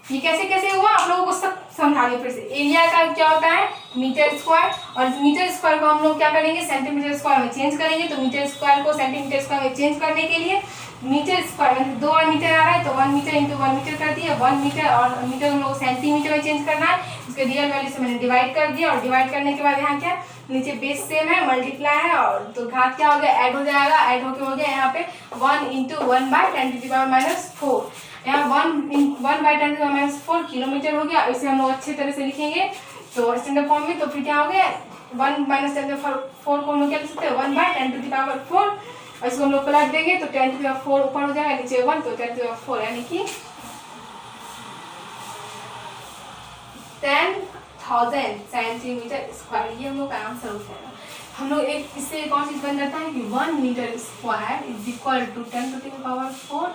ये कैसे कैसे हुआ आप लोगों को सब समझाने फिर से। एरिया का क्या होता है मीटर स्क्वायर, और इस मीटर स्क्वायर को हम लोग क्या करेंगे सेंटीमीटर स्क्वायर में चेंज करेंगे। तो मीटर स्क्वायर को सेंटीमीटर स्क्वायर में चेंज करने के लिए मीटर स्क्वायर मतलब 2 मीटर आ रहा है तो 1 मीटर इंटू 1 मीटर कर दिया। 1 मीटर और मीटर हम लोग सेंटीमीटर में चेंज करना है। उसके रियल वैल्यू से मैंने डिवाइड कर दिया और डिवाइड करने के बाद यहाँ क्या नीचे बेस सेम है मल्टीप्लाई है और तो घात क्या हो गया ऐड हो जाएगा। ऐड होके हो गया यहाँ पे 1 इंटू 1/10⁻⁴। यहाँ 1/10⁻⁴ किलोमीटर हो गया। इसे हम लोग अच्छे तरह से लिखेंगे तो स्टैंडर्ड फॉर्म में। तो फिर क्या हो गया 1 - 10⁴ को हम लोग क्या लिख सकते हैं 1/10⁴ और इसको हम लोग पलट देंगे तो 10⁴ ऊपर हो जाएगा नीचे 1 तो 10⁴ यानी कि 10,000 सेंटीमीटर स्क्वायर। ये हम लोग का आंसर हो जाएगा। हम लोग एक इससे एक और चीज बन जाता है कि 1 metre square is equal to 10⁴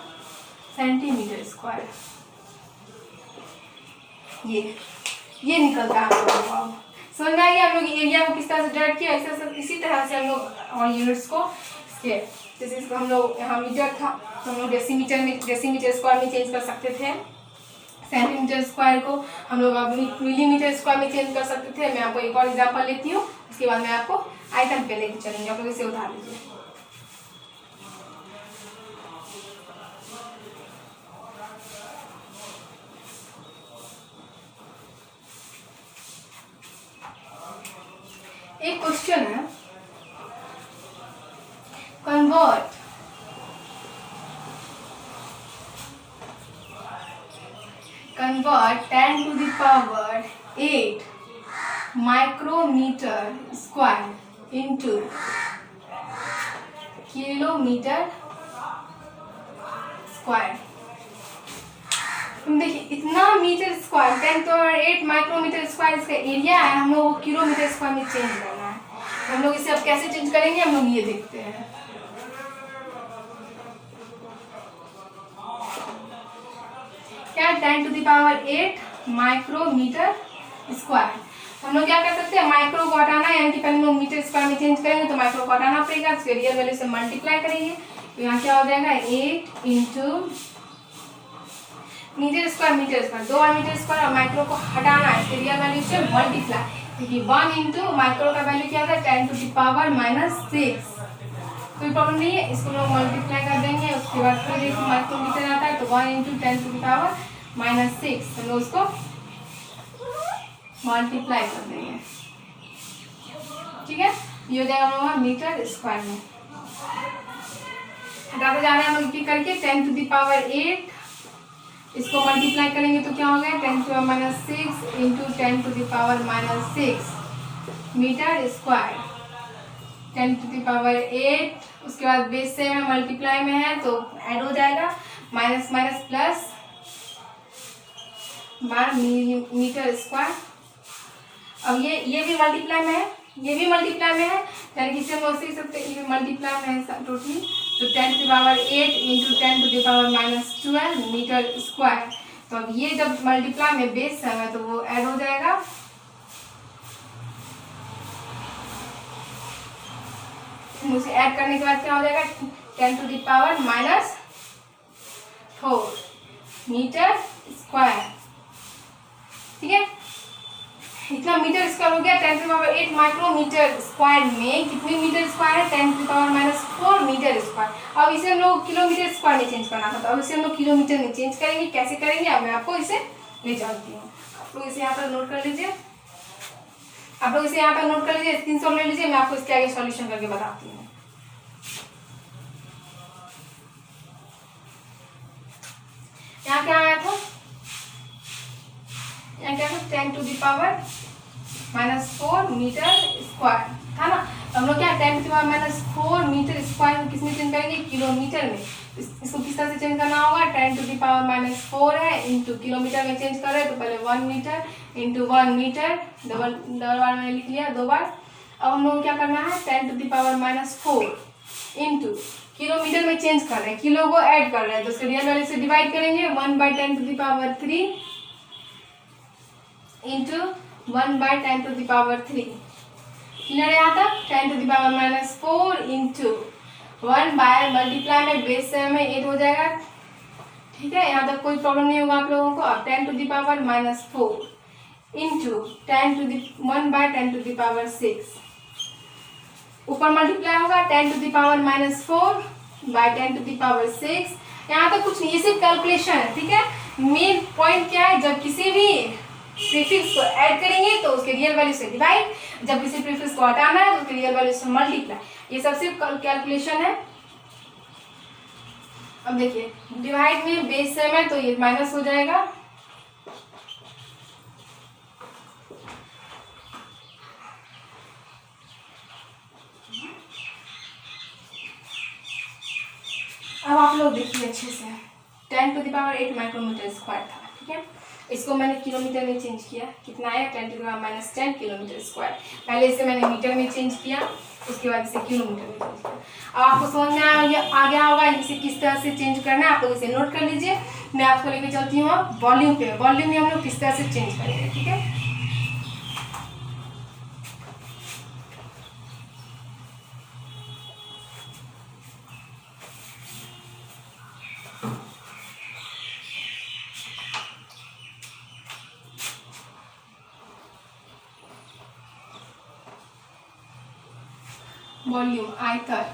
centimetre square. ये निकलता है हम लोगों को। समझ में आ गया हम लोग एरिया को किस तरह से डिवाइड किया। इसी तरह से हम लोग और यूनिट्स को जैसे इसको हम लोग यहाँ मीटर था तो हम लोग डेसीमीटर स्क्वायर में चेंज कर सकते थे। सेंटीमीटर स्क्वायर को हम लोग अब मिलीमीटर स्क्वायर में चेंज कर सकते थे। मैं आपको एक और एग्जांपल लेती हूँ, उसके बाद मैं आपको आयतन पे लेके चलेंगे। आप लोग इसे उठा लीजिए। एक क्वेश्चन है convert convert 10⁸ micrometre square into kilometre square. देखिए इतना मीटर स्क्वायर 10⁸ माइक्रोमीटर स्क्वायर इसका एरिया है। हम लोग को किलोमीटर स्क्वायर में चेंज करना है। हम लोग इसे अब कैसे चेंज करेंगे हम लोग ये देखते हैं। क्या है 10⁸ माइक्रोमीटर स्क्वायर। हम लोग क्या कर सकते हैं, माइक्रो को हटाना है, यानी कि पहले हम लोग मीटर स्क्वायर में चेंज करेंगे तो माइक्रो को हटाना पड़ेगा, उसके रियल वैल्यू से मल्टीप्लाई करेंगे तो यहाँ क्या हो जाएगा 8 इंटू मीटर स्क्वायर 2 बार मीटर स्क्वायर और माइक्रो को हटाना है, इसके रियल वैल्यू से मल्टीप्लाई, क्योंकि 1 इंटू माइक्रो का वैल्यू क्या था 10⁻⁻6। कोई प्रॉब्लम नहीं है, इसको लोग मल्टीप्लाई कर देंगे, उसके बाद फिर एक माइक्रोमीटर आता है तो 1 इंटू 10⁻⁻6 हम लोग उसको मल्टीप्लाई कर देंगे, ठीक है। ये हो जाएगा हम लोग मीटर स्क्वायर में। हटाते जा रहे हैं हम लोग करके 10⁸, इसको मल्टीप्लाई करेंगे तो क्या हो गया 10⁻⁻6 इंटू 10⁻⁻6 मीटर स्क्वायर, 10⁸, उसके बाद बेस से में मल्टीप्लाई में है तो ऐड हो जाएगा, माइनस माइनस प्लस बार मीटर स्क्वायर। अब ये भी मल्टीप्लाई में है, ये भी मल्टीप्लाई में है, यानी कि इसे हम लोग सीख सकते हैं, ये मल्टीप्लाई में है टोटली, तो 10⁸ इंटू 10⁻⁻12 मीटर स्क्वायर। तो अब ये जब मल्टीप्लाई में बेस है तो वो ऐड हो जाएगा, उसे ऐड करने के बाद क्या हो जाएगा 10⁻⁻4 मीटर स्क्वायर, ठीक है। इतना मीटर स्क्वायर हो गया, 10⁸ माइक्रोमीटर स्क्वायर में कितने मीटर स्क्वायर है 10⁻⁻4 मीटर स्क्वायर। अब इसे हम लोग किलोमीटर स्क्वायर में चेंज करना था, तो अब इसे हम लोग किलोमीटर में चेंज करेंगे, कैसे करेंगे अब मैं आपको इसे ले जाती हूँ। आप लोग इसे यहाँ पर नोट कर लीजिए, आप लोग इसे यहाँ पर नोट कर लीजिए, स्क्रीनशॉट ले लीजिए, मैं आपको इसके आगे सॉल्यूशन करके बताती हूँ। यहाँ क्या आया था, यहाँ क्या था 10⁻⁻4 मीटर स्क्वायर था ना। हम लोग क्या 10⁻⁻4 मीटर स्क्वायर को किसमें चेंज करेंगे, किलोमीटर में। इसको किस तरह से चेंज करना होगा, 10⁻⁻4 है इंटू किलोमीटर में चेंज कर रहे हैं तो पहले 1 मीटर इंटू 1 मीटर, डबल बार मैंने लिख लिया 2 बार। अब हम लोग क्या करना है 10⁻⁻4 इंटू किलोमीटर में चेंज कर रहे हैं, किलो को ऐड कर रहे हैं तो उसके रियल वैल्यू से डिवाइड करेंगे, 1/10⁻³ इंटू 1/10⁻³ क्लियर यहाँ तक। 10⁻⁻4 इंटू 1 बाय मल्टीप्लाई में बेस से में 8 हो जाएगा, ठीक है। यहाँ तक कोई प्रॉब्लम नहीं होगा आप लोगों को। अब 10⁻⁻4 इंटू 1/10⁻6 ऊपर मल्टीप्लाई होगा 10⁻⁻4 बाय 10⁻6। यहाँ तक कुछ नहीं, ये सिर्फ कैलकुलेशन है, ठीक है। मेन पॉइंट क्या है, जब किसी भी प्रीफिक्स को ऐड करेंगे तो उसके रियल वैल्यू से डिवाइड, जब किसी प्रीफिक्स को हटाना है तो उसके रियल वैल्यू से मल्टीप्लाई, ये सब सिर्फ कैलकुलेशन है। अब देखिए डिवाइड में बेस सेम है तो ये माइनस हो जाएगा, अब आप लोग देखिए अच्छे से 10⁸ माइक्रोमीटर स्क्वायर था, ठीक है। इसको मैंने किलोमीटर में चेंज किया, कितना आया 10⁻⁻10 किलोमीटर स्क्वायर। पहले इसे मैंने मीटर में चेंज किया, उसके बाद इसे किलोमीटर में चेंज किया। अब आपको समझ में आ गया होगा इसे किस तरह से चेंज करना है, आप लोग इसे नोट कर लीजिए। मैं आपको लेके चलती हूँ वॉल्यूम पे, वॉल्यूम में हम लोग किस तरह से चेंज करेंगे, ठीक है। वॉल्यूम आयतन,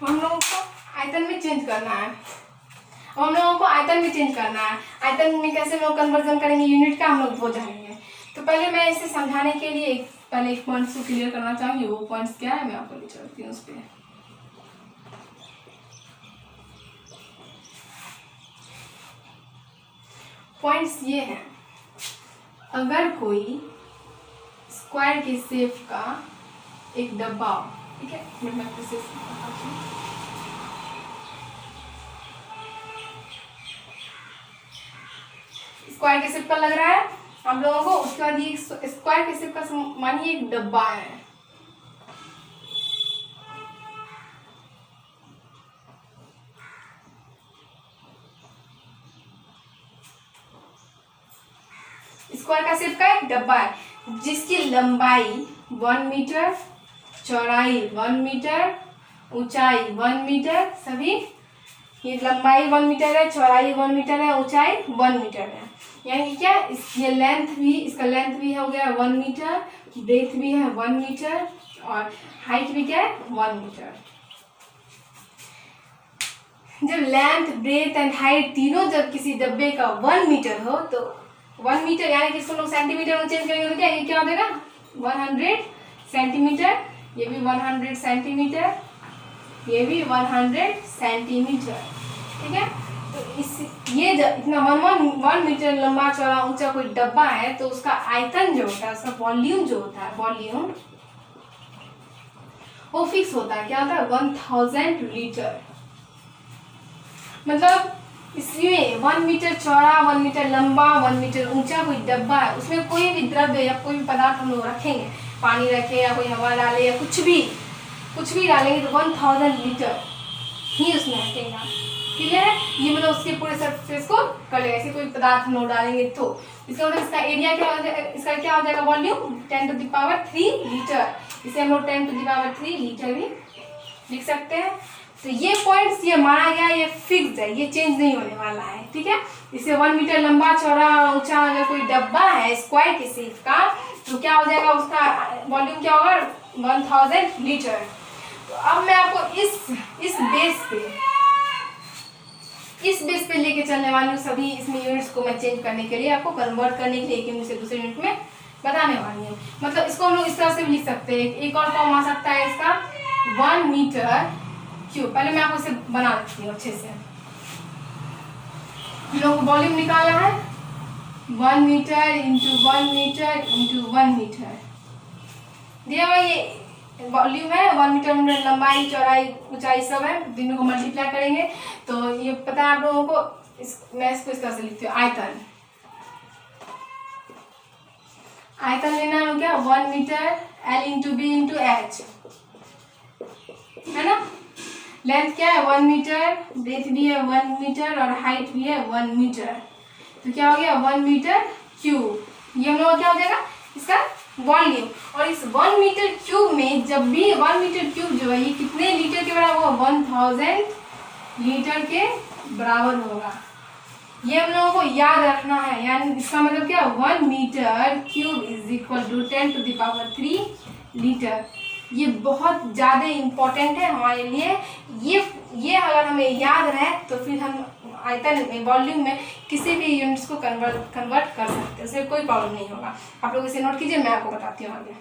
हम लोगों को आयतन में चेंज करना है। हम लोगों को आयतन में चेंज करना है। आयतन में कैसे लोग कन्वर्जन करेंगे यूनिट का, हम लोग वो जानेंगे। तो पहले मैं इसे समझाने के लिए पहले एक पॉइंट्स को क्लियर करना चाहूंगी। वो पॉइंट्स क्या है मैं आपको ले चलती हूँ उस पर। पॉइंट्स ये हैं, अगर कोई स्क्वायर के शेप का एक डब्बा, ठीक है, मैं स्क्वायर के शेप का लग रहा है हम लोगों को। उसके बाद ये स्क्वायर के शेप का मानिए एक डब्बा है। स्क्वायर का शेप का एक डब्बा है जिसकी लंबाई 1 मीटर, चौड़ाई 1 मीटर, ऊंचाई 1 मीटर, सभी ये लंबाई 1 मीटर है, चौड़ाई 1 मीटर है, ऊंचाई 1 मीटर है। यानी कि क्या ये लेंथ भी, इसका लेंथ भी हो गया 1 मीटर, ब्रेथ भी है 1 मीटर और हाइट भी क्या है 1 मीटर। जब लेंथ, ब्रेथ एंड हाइट तीनों जब किसी डब्बे का 1 मीटर हो तो 1 मीटर यानी कि इसको लोग सेंटीमीटर में चेंज करेंगे तो क्या ये क्या हो जाएगा 100 सेंटीमीटर, ये भी 100 सेंटीमीटर, ये भी 100 सेंटीमीटर। ठीक है, तो इस ये इतना 1 मीटर लंबा चौड़ा ऊंचा कोई डब्बा है तो उसका आयतन जो होता है, उसका वॉल्यूम जो होता है, वॉल्यूम वो फिक्स होता है। क्या होता है 1000 लीटर। मतलब इसमें 1 मीटर चौड़ा, 1 मीटर लंबा, 1 मीटर ऊंचा कोई डब्बा है, उसमें कोई भी द्रव्य या कोई भी पदार्थ हम लोग रखेंगे, पानी रखे या कोई हवा डाले या कुछ भी डालेंगे तो 1000 लीटर ही उसमें रखेगा। ठीक है, ये मतलब उसके पूरे सरफेस को कर लेगा। ऐसे कोई पदार्थ हम लोग डालेंगे तो इसका मतलब इसका एरिया क्या हो जाएगा, इसका क्या हो जाएगा वॉल्यूम 10⁻³ लीटर। इसे हम लोग 10⁻³ लीटर भी लिख सकते हैं। तो ये पॉइंट्स ये माना गया, ये फिक्स्ड है, ये चेंज नहीं होने वाला है। ठीक है, इसे 1 मीटर लंबा चौड़ा ऊंचा अगर कोई डब्बा है स्क्वायर के शेप का तो क्या हो जाएगा, उसका वॉल्यूम क्या होगा 1000 लीटर। तो अब मैं आपको इस बेस पे लेके चलने वाली हूँ सभी इसमें यूनिट्स को मैं चेंज करने के लिए, आपको कन्वर्ट करने के लिए एक यूनिट से दूसरे यूनिट में बताने वाली हूँ। मतलब इसको हम लोग इस तरह से भी लिख सकते हैं, एक और फॉर्म आ सकता है इसका 1 मीटर क्यूब। पहले मैं आपको इसे बना देती हूँ अच्छे से। हम लोग को वॉल्यूम निकालना है 1 metre into 1 metre into 1 metre दिया हुआ। ये वॉल्यूम है 1 मीटर, लंबाई चौड़ाई ऊंचाई सब है, तीनों को मल्टीप्लाई करेंगे तो ये पता है आप लोगों को। मैं इसको इस तरह से लिखती हूँ आयतन लेना है क्या 1 metre L into B into H है ना। लेंथ क्या है 1 मीटर, ब्रेथ भी है 1 मीटर और हाइट भी है 1 मीटर। तो क्या हो गया 1 मीटर क्यूब। ये हम लोग क्या हो जाएगा इसका वॉल्यूम। और इस 1 मीटर क्यूब में जब भी 1 मीटर क्यूब जो है ये कितने लीटर के बराबर होगा 1000 लीटर के बराबर होगा। ये हम लोगों को याद रखना है। यानी इसका मतलब क्या 1 metre cube is equal to 10⁻³ litre. ये बहुत ज़्यादा इम्पोर्टेंट है हमारे लिए। ये अगर हमें याद रहे तो फिर हम आयतन में, वॉल्यूम में किसी भी यूनिट्स को कन्वर्ट कर सकते हैं, उसमें कोई प्रॉब्लम नहीं होगा। आप लोग इसे नोट कीजिए, मैं आपको बताती हूँ आगे।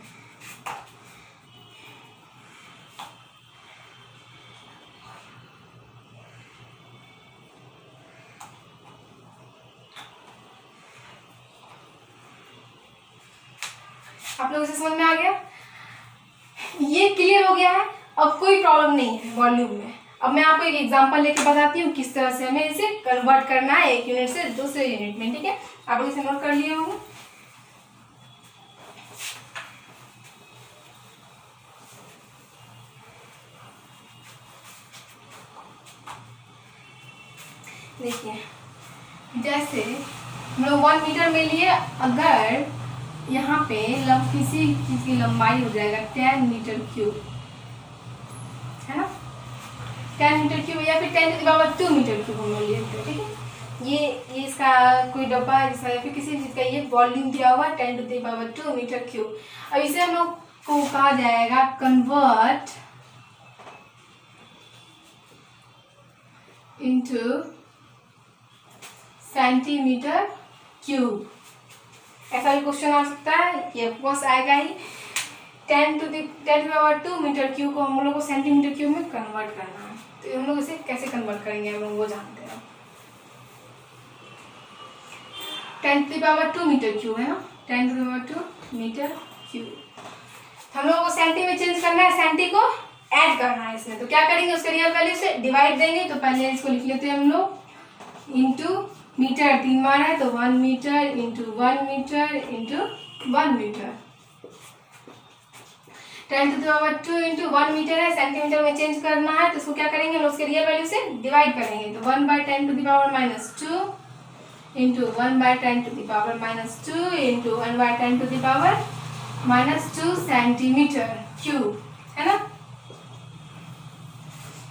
आप लोग इसे समझ में आ गया, ये क्लियर हो गया है। अब कोई प्रॉब्लम नहीं है वॉल्यूम में। अब मैं आपको एक एग्जांपल लेके बताती हूँ किस तरह से हमें इसे कन्वर्ट करना है एक यूनिट से दूसरे यूनिट में। ठीक है, आप लोग इसे नोट कर लिए होंगे। देखिए, जैसे हम लोग 1 मीटर में लिए, अगर यहाँ पे किसी चीज की लंबाई हो जाएगा 10 मीटर क्यूब है ना, 10 मीटर क्यूब या फिर 10⁻² मीटर क्यूब हम लोग लेते हैं। ठीक है, ये इसका कोई डब्बा है जिसका या फिर किसी चीज का ये वॉल्यूम दिया हुआ है 10⁻² मीटर क्यूब। अब इसे हम लोग को कहा जाएगा कन्वर्ट इनटू सेंटीमीटर क्यूब। ऐसा भी क्वेश्चन आ सकता है, ये ऑफकोर्स आएगा ही। 10⁻² मीटर क्यूब को हम लोग को सेंटीमीटर क्यूब में कन्वर्ट करना है। तो हम लोग इसे कैसे कन्वर्ट करेंगे हम लोग वो जानते हैं। 10⁻² मीटर क्यूब है ना, 10⁻² मीटर क्यूब। हम लोगों को सेंटी में चेंज करना है, सेंटी को ऐड करना है इसमें। तो क्या करेंगे, उसके रियल वैल्यू से डिवाइड देंगे। तो पहले इसको लिख लेते हैं हम लोग इंटू मीटर 3 बार है तो 1 metre into 1 metre into 1 metre. 10⁻² into 1 metre है, सेंटीमीटर में चेंज करना है तो इसको क्या करेंगे, हम उसके रियल वैल्यू से डिवाइड करेंगे। तो 1/10⁻² इंटू 1/10⁻² इंटू 1/10⁻² सेंटीमीटर क्यूब, है ना।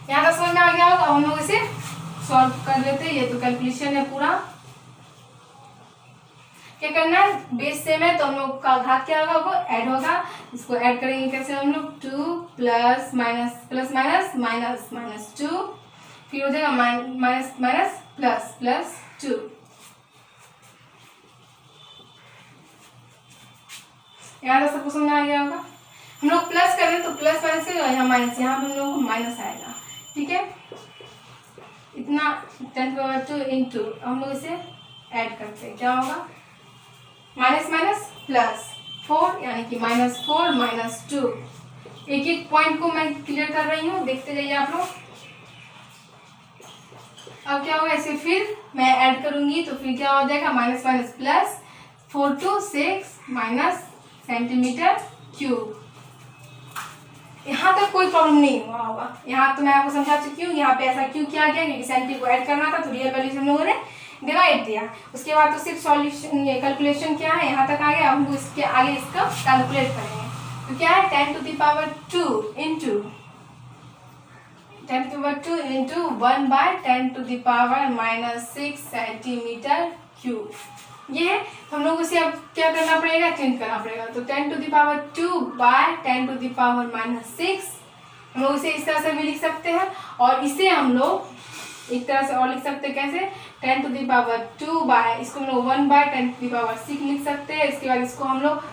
यहाँ तक समझ में आ गया होगा। हम लोग इसे सॉल्व कर लेते हैं, ये तो कैलकुलेशन है पूरा। क्या करना है, बेस सेम है तो हम लोग का घात क्या होगा, वो ऐड होगा। इसको ऐड करेंगे कैसे हम लोग, 2 plus minus plus minus minus minus 2, फिर हो जाएगा माइनस माइनस प्लस प्लस 2। यहाँ तक सबको समझ आ गया होगा। हम लोग प्लस कर रहे हैं तो प्लस माइनस से यहाँ माइनस, यहाँ हम लोग को माइनस आएगा, ठीक है। इतना 10⁻² इंटू हम लोग इसे ऐड करते हैं, क्या होगा, माइनस माइनस प्लस 4 यानी कि -4 -2। एक एक पॉइंट को मैं क्लियर कर रही हूँ, देखते जाइए आप लोग। अब क्या होगा, इसे फिर मैं ऐड करूंगी तो फिर क्या हो जाएगा, minus minus plus 4 to 6 minus centimetre cube. यहाँ तक कोई प्रॉब्लम नहीं हुआ होगा। यहाँ तो मैं आपको समझा चुकी हूँ। यहाँ पे ऐसा क्यों किया गया, क्योंकि सेंटी को ऐड करना था तो रियल वैल्यू से हम लोगों ने डिवाइड दिया। उसके बाद तो सिर्फ सॉल्यूशन, ये कैलकुलेशन क्या है, यहाँ तक आ गया। हम लोग इसके आगे इसका कैलकुलेट करेंगे। तो क्या है, 10⁻² इंटू 10⁻² इंटू 1/10⁻⁻6 सेंटीमीटर क्यूब। ये है। हम लोग उसे अब क्या करना पड़ेगा, चेंज करना पड़ेगा। तो 10⁻²/10⁻⁻6 हम लोग इसे इस तरह से भी लिख सकते हैं, और इसे हम लोग एक तरह से और लिख सकते हैं, कैसे, 10⁻²/ इसको हम लोग 1/10⁻6 लिख सकते हैं। इसके बाद इसको हम लोग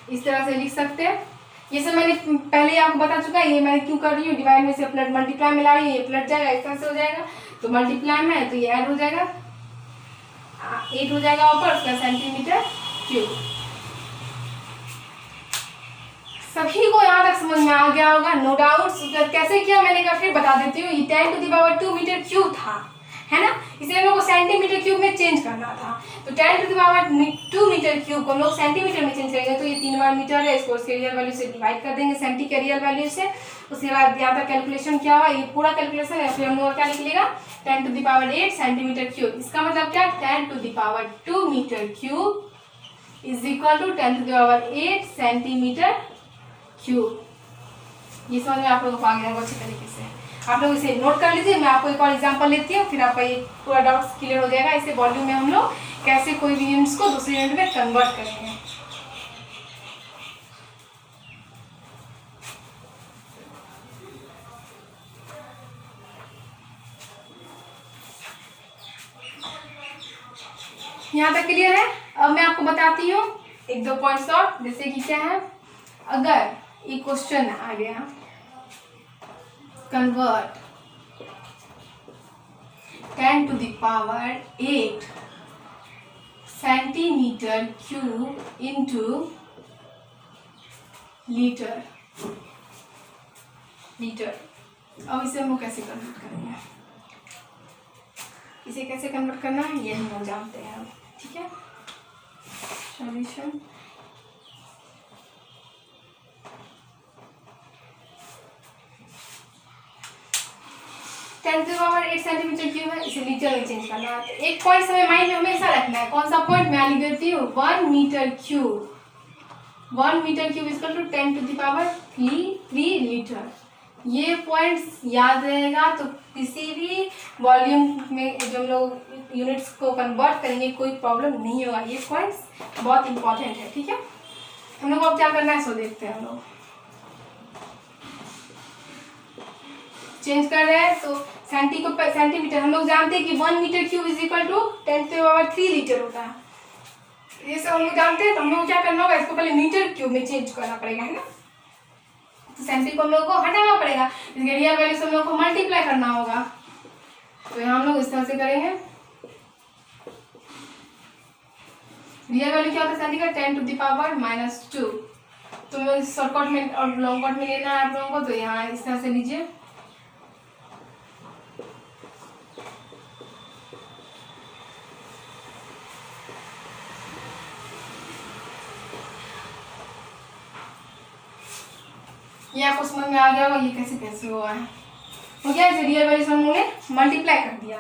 इस तरह से लिख सकते हैं। ये सब मैंने पहले ही आपको बता चुका है। ये मैं क्यों कर रही हूँ, डिवाइड में से प्लस मल्टीप्लाई में ला रही हूँ, ये प्लस जाएगा, इस तरह से हो जाएगा। तो मल्टीप्लाई में है तो ये ऐड हो जाएगा, 8 हो जाएगा ऊपर, उसका सेंटीमीटर क्यूब। सभी को यहाँ तक समझ में आ गया होगा, नो डाउट। कैसे किया मैंने कहा, फिर बता देती हूँ। ये 10⁻² मीटर क्यूब था, है ना, इसे हम लोग को सेंटीमीटर क्यूब में चेंज करना था। तो 10⁻² मीटर क्यूब को हम लोग सेंटीमीटर में चेंज करेंगे। तो ये 3 बार मीटर है, इसको उसके रियल वैल्यू से डिवाइड कर देंगे, सेंटी के रियल वैल्यू से। उसके बाद यहाँ तक कैलकुलेशन क्या हुआ, ये पूरा कैलकुलेशन है। फिर हम लोग क्या लिख लेगा, 10⁸ सेंटीमीटर क्यूब। इसका मतलब क्या, 10⁻² metre cube is equal to 10⁸ centimetre cube. ये समझ में आप लोगों को आ गया अच्छे तरीके से। आप लोग इसे नोट कर लीजिए। मैं आपको एक और एग्जांपल लेती हूँ, फिर आपका ये पूरा डाउट क्लियर हो जाएगा। इसे वॉल्यूम में हम लोग कैसे कोई भी यूनिट्स को दूसरे यूनिट में कन्वर्ट करेंगे। यहाँ तक क्लियर है। अब मैं आपको बताती हूँ एक दो पॉइंट्स और, जैसे कि क्या है, अगर ये क्वेश्चन आ गया, convert 10⁸ centimetre cube into litre. अब इसे हम लोग कैसे कन्वर्ट करेंगे, इसे कैसे कन्वर्ट करना है ये हम लोग जानते हैं, ठीक है। Solution, ten to power 8 centimetre cube है, इसे लीटर में चेंज करना है। तो एक पॉइंट हमें माइंड में हमेशा रखना है, कौन सा पॉइंट, मैं लिख देती हूँ 1 metre cube. 1 metre cube equal to 10⁻³ litre. ये पॉइंट्स याद रहेगा तो किसी भी वॉल्यूम में जो हम लोग यूनिट्स को कन्वर्ट करेंगे कोई प्रॉब्लम नहीं होगा। ये पॉइंट्स बहुत इंपॉर्टेंट है, ठीक है। हम लोग अब क्या करना है सो देखते हैं। हम लोग चेंज कर रहे हैं तो सेंटीमीटर हम लोग जानते हैं कि 1 metre cube is equal to 10⁻³ litre होता है। ये सब हम लोग जानते हैं। तो हम लोग क्या करना होगा, इसको पहले मीटर क्यूब में चेंज करना पड़ेगा, है ना। तो सेंटी को हम लोग को हटाना पड़ेगा, इसके रियल वैल्यू से हम लोग को मल्टीप्लाई करना होगा। तो यहाँ हम लोग इस तरह से करेंगे। रियल वैल्यू क्या होता है सेंटी का, 10⁻⁻²। तो शॉर्टकट में और लॉन्ग कट में लेना है आप लोगों को। तो यहाँ इस तरह से लीजिए, ये आपको समझ में आ गया होगा ये कैसे कैसे हुआ है। हो गया, इसे रियल वैल्यूज हम लोगों ने मल्टीप्लाई कर दिया।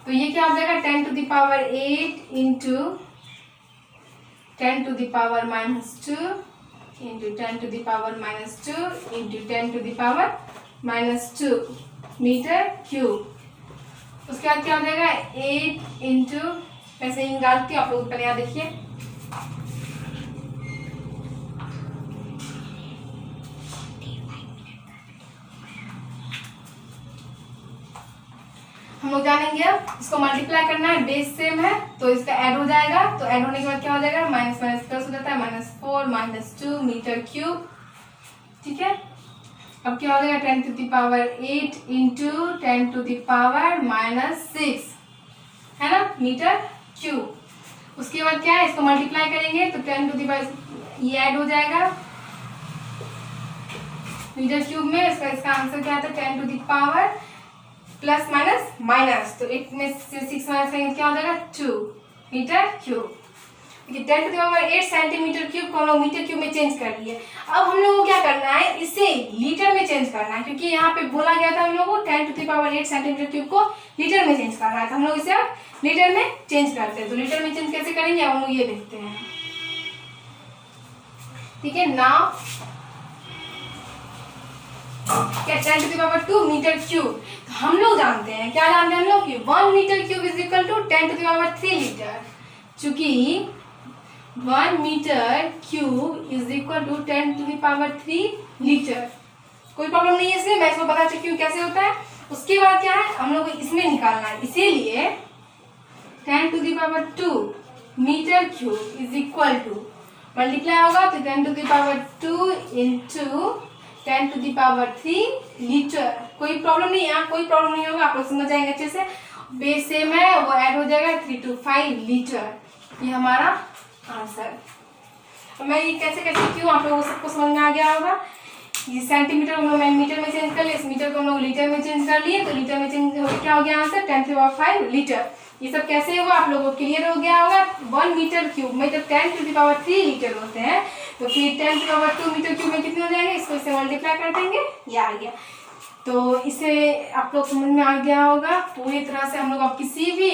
तो ये क्या हो जाएगा 10 to the power 8 into 10 to the power -2 into 10 to the power -2 into 10 to the power -2 metre cube. उसके बाद क्या हो जाएगा 8 इंटू, मैं सही निकालती हूँ, आप लोग पहले यहाँ देखिए। हम लोग जानेंगे अब इसको मल्टीप्लाई करना है, बेस सेम है तो इसका ऐड हो जाएगा। तो ऐड होने के बाद क्या हो जाएगा माइनस माइनस प्लस हो जाता है, -4 -2 मीटर क्यूब। ठीक है, अब क्या हो जाएगा 10 to the power 8 into 10 to the power -6 है ना मीटर क्यूब। उसके बाद क्या है इसको मल्टीप्लाई करेंगे तो 10 to the power ये ऐड हो जाएगा मीटर क्यूब में। इसका आंसर क्या आता है 10 to the power plus minus minus, तो 8 में से 6 माइनस करेंगे क्या हो जाएगा 2 मीटर क्यूब। देखिए 10 to the power 8 centimetre cube को हम लोग मीटर क्यूब में चेंज कर दिए। अब हम लोग को क्या करना है इसे लीटर में चेंज करना है, क्योंकि यहाँ पे बोला गया था हम लोग को 10 to the power 8 centimetre cube को लीटर में चेंज करना है। तो हम लोग इसे अब लीटर में चेंज करते हैं। तो लीटर में चेंज कैसे करेंगे हम लोग ये देखते हैं। ठीक है, नाउ क्या 10 to the power 2 metre cube. तो हम लोग जानते हैं, क्या जानते हैं हम लोग कि 1 metre cube is equal to 10 to the power 3 litre. चूंकि 1 metre cube is equal to 10 to the power 3 litre, कोई प्रॉब्लम नहीं है, इसलिए मैं इसको बता चुकी हूँ कैसे होता है। उसके बाद क्या है हम लोग को इसमें निकालना है, इसीलिए 10 to the power 2 metre cube is equal to multiply होगा तो 10 to the power 2 into 10 to the power 3 litre. कोई प्रॉब्लम नहीं है, यहाँ कोई प्रॉब्लम नहीं होगा, आप लोग समझ जाएंगे अच्छे से। बेस सेम है वो ऐड हो जाएगा 3 to 5 लीटर। ये हमारा आंसर। अब मैं ये कैसे कैसे क्यों आप लोगों को सबको समझ में आ गया होगा। ये सेंटीमीटर हम लोग मीटर में चेंज कर लिए, इस मीटर को हम लोग लीटर में चेंज कर लिए, तो लीटर में चेंज हो क्या हो गया answer 10 to the power 5 litre. ये सब कैसे हुआ आप लोगों को क्लियर हो गया होगा। 1 मीटर क्यूब में जब 10 to the power 3 लीटर होते हैं तो फिर 10 to the power 2 metre cube में कितने हो जाएंगे, इसको इसे मल्टीप्लाई कर देंगे, ये आ गया। तो इसे आप लोग समझ में आ गया होगा। पूरी तरह से हम लोग अब किसी भी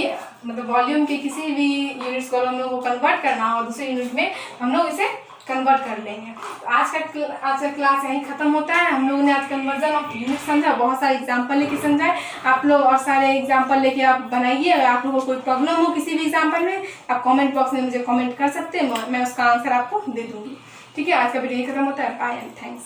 मतलब वॉल्यूम के किसी भी यूनिट्स को हम लोग को कन्वर्ट करना हो दूसरे यूनिट में, हम लोग इसे कन्वर्ट कर लेंगे। तो आज का क्लास यहीं खत्म होता है। हम लोगों ने आज कन्वर्जन ऑफ यूनिट समझा, बहुत सारे एग्जांपल लेके समझाए। आप लोग और सारे एग्जांपल लेके आप बनाइए। अगर आप लोगों को कोई प्रॉब्लम हो किसी भी एग्जांपल में, आप कमेंट बॉक्स में मुझे कमेंट कर सकते हैं, मैं उसका आंसर आपको दे दूंगी। ठीक है, आज का वीडियो यहीं खत्म होता है। Bye and thanks.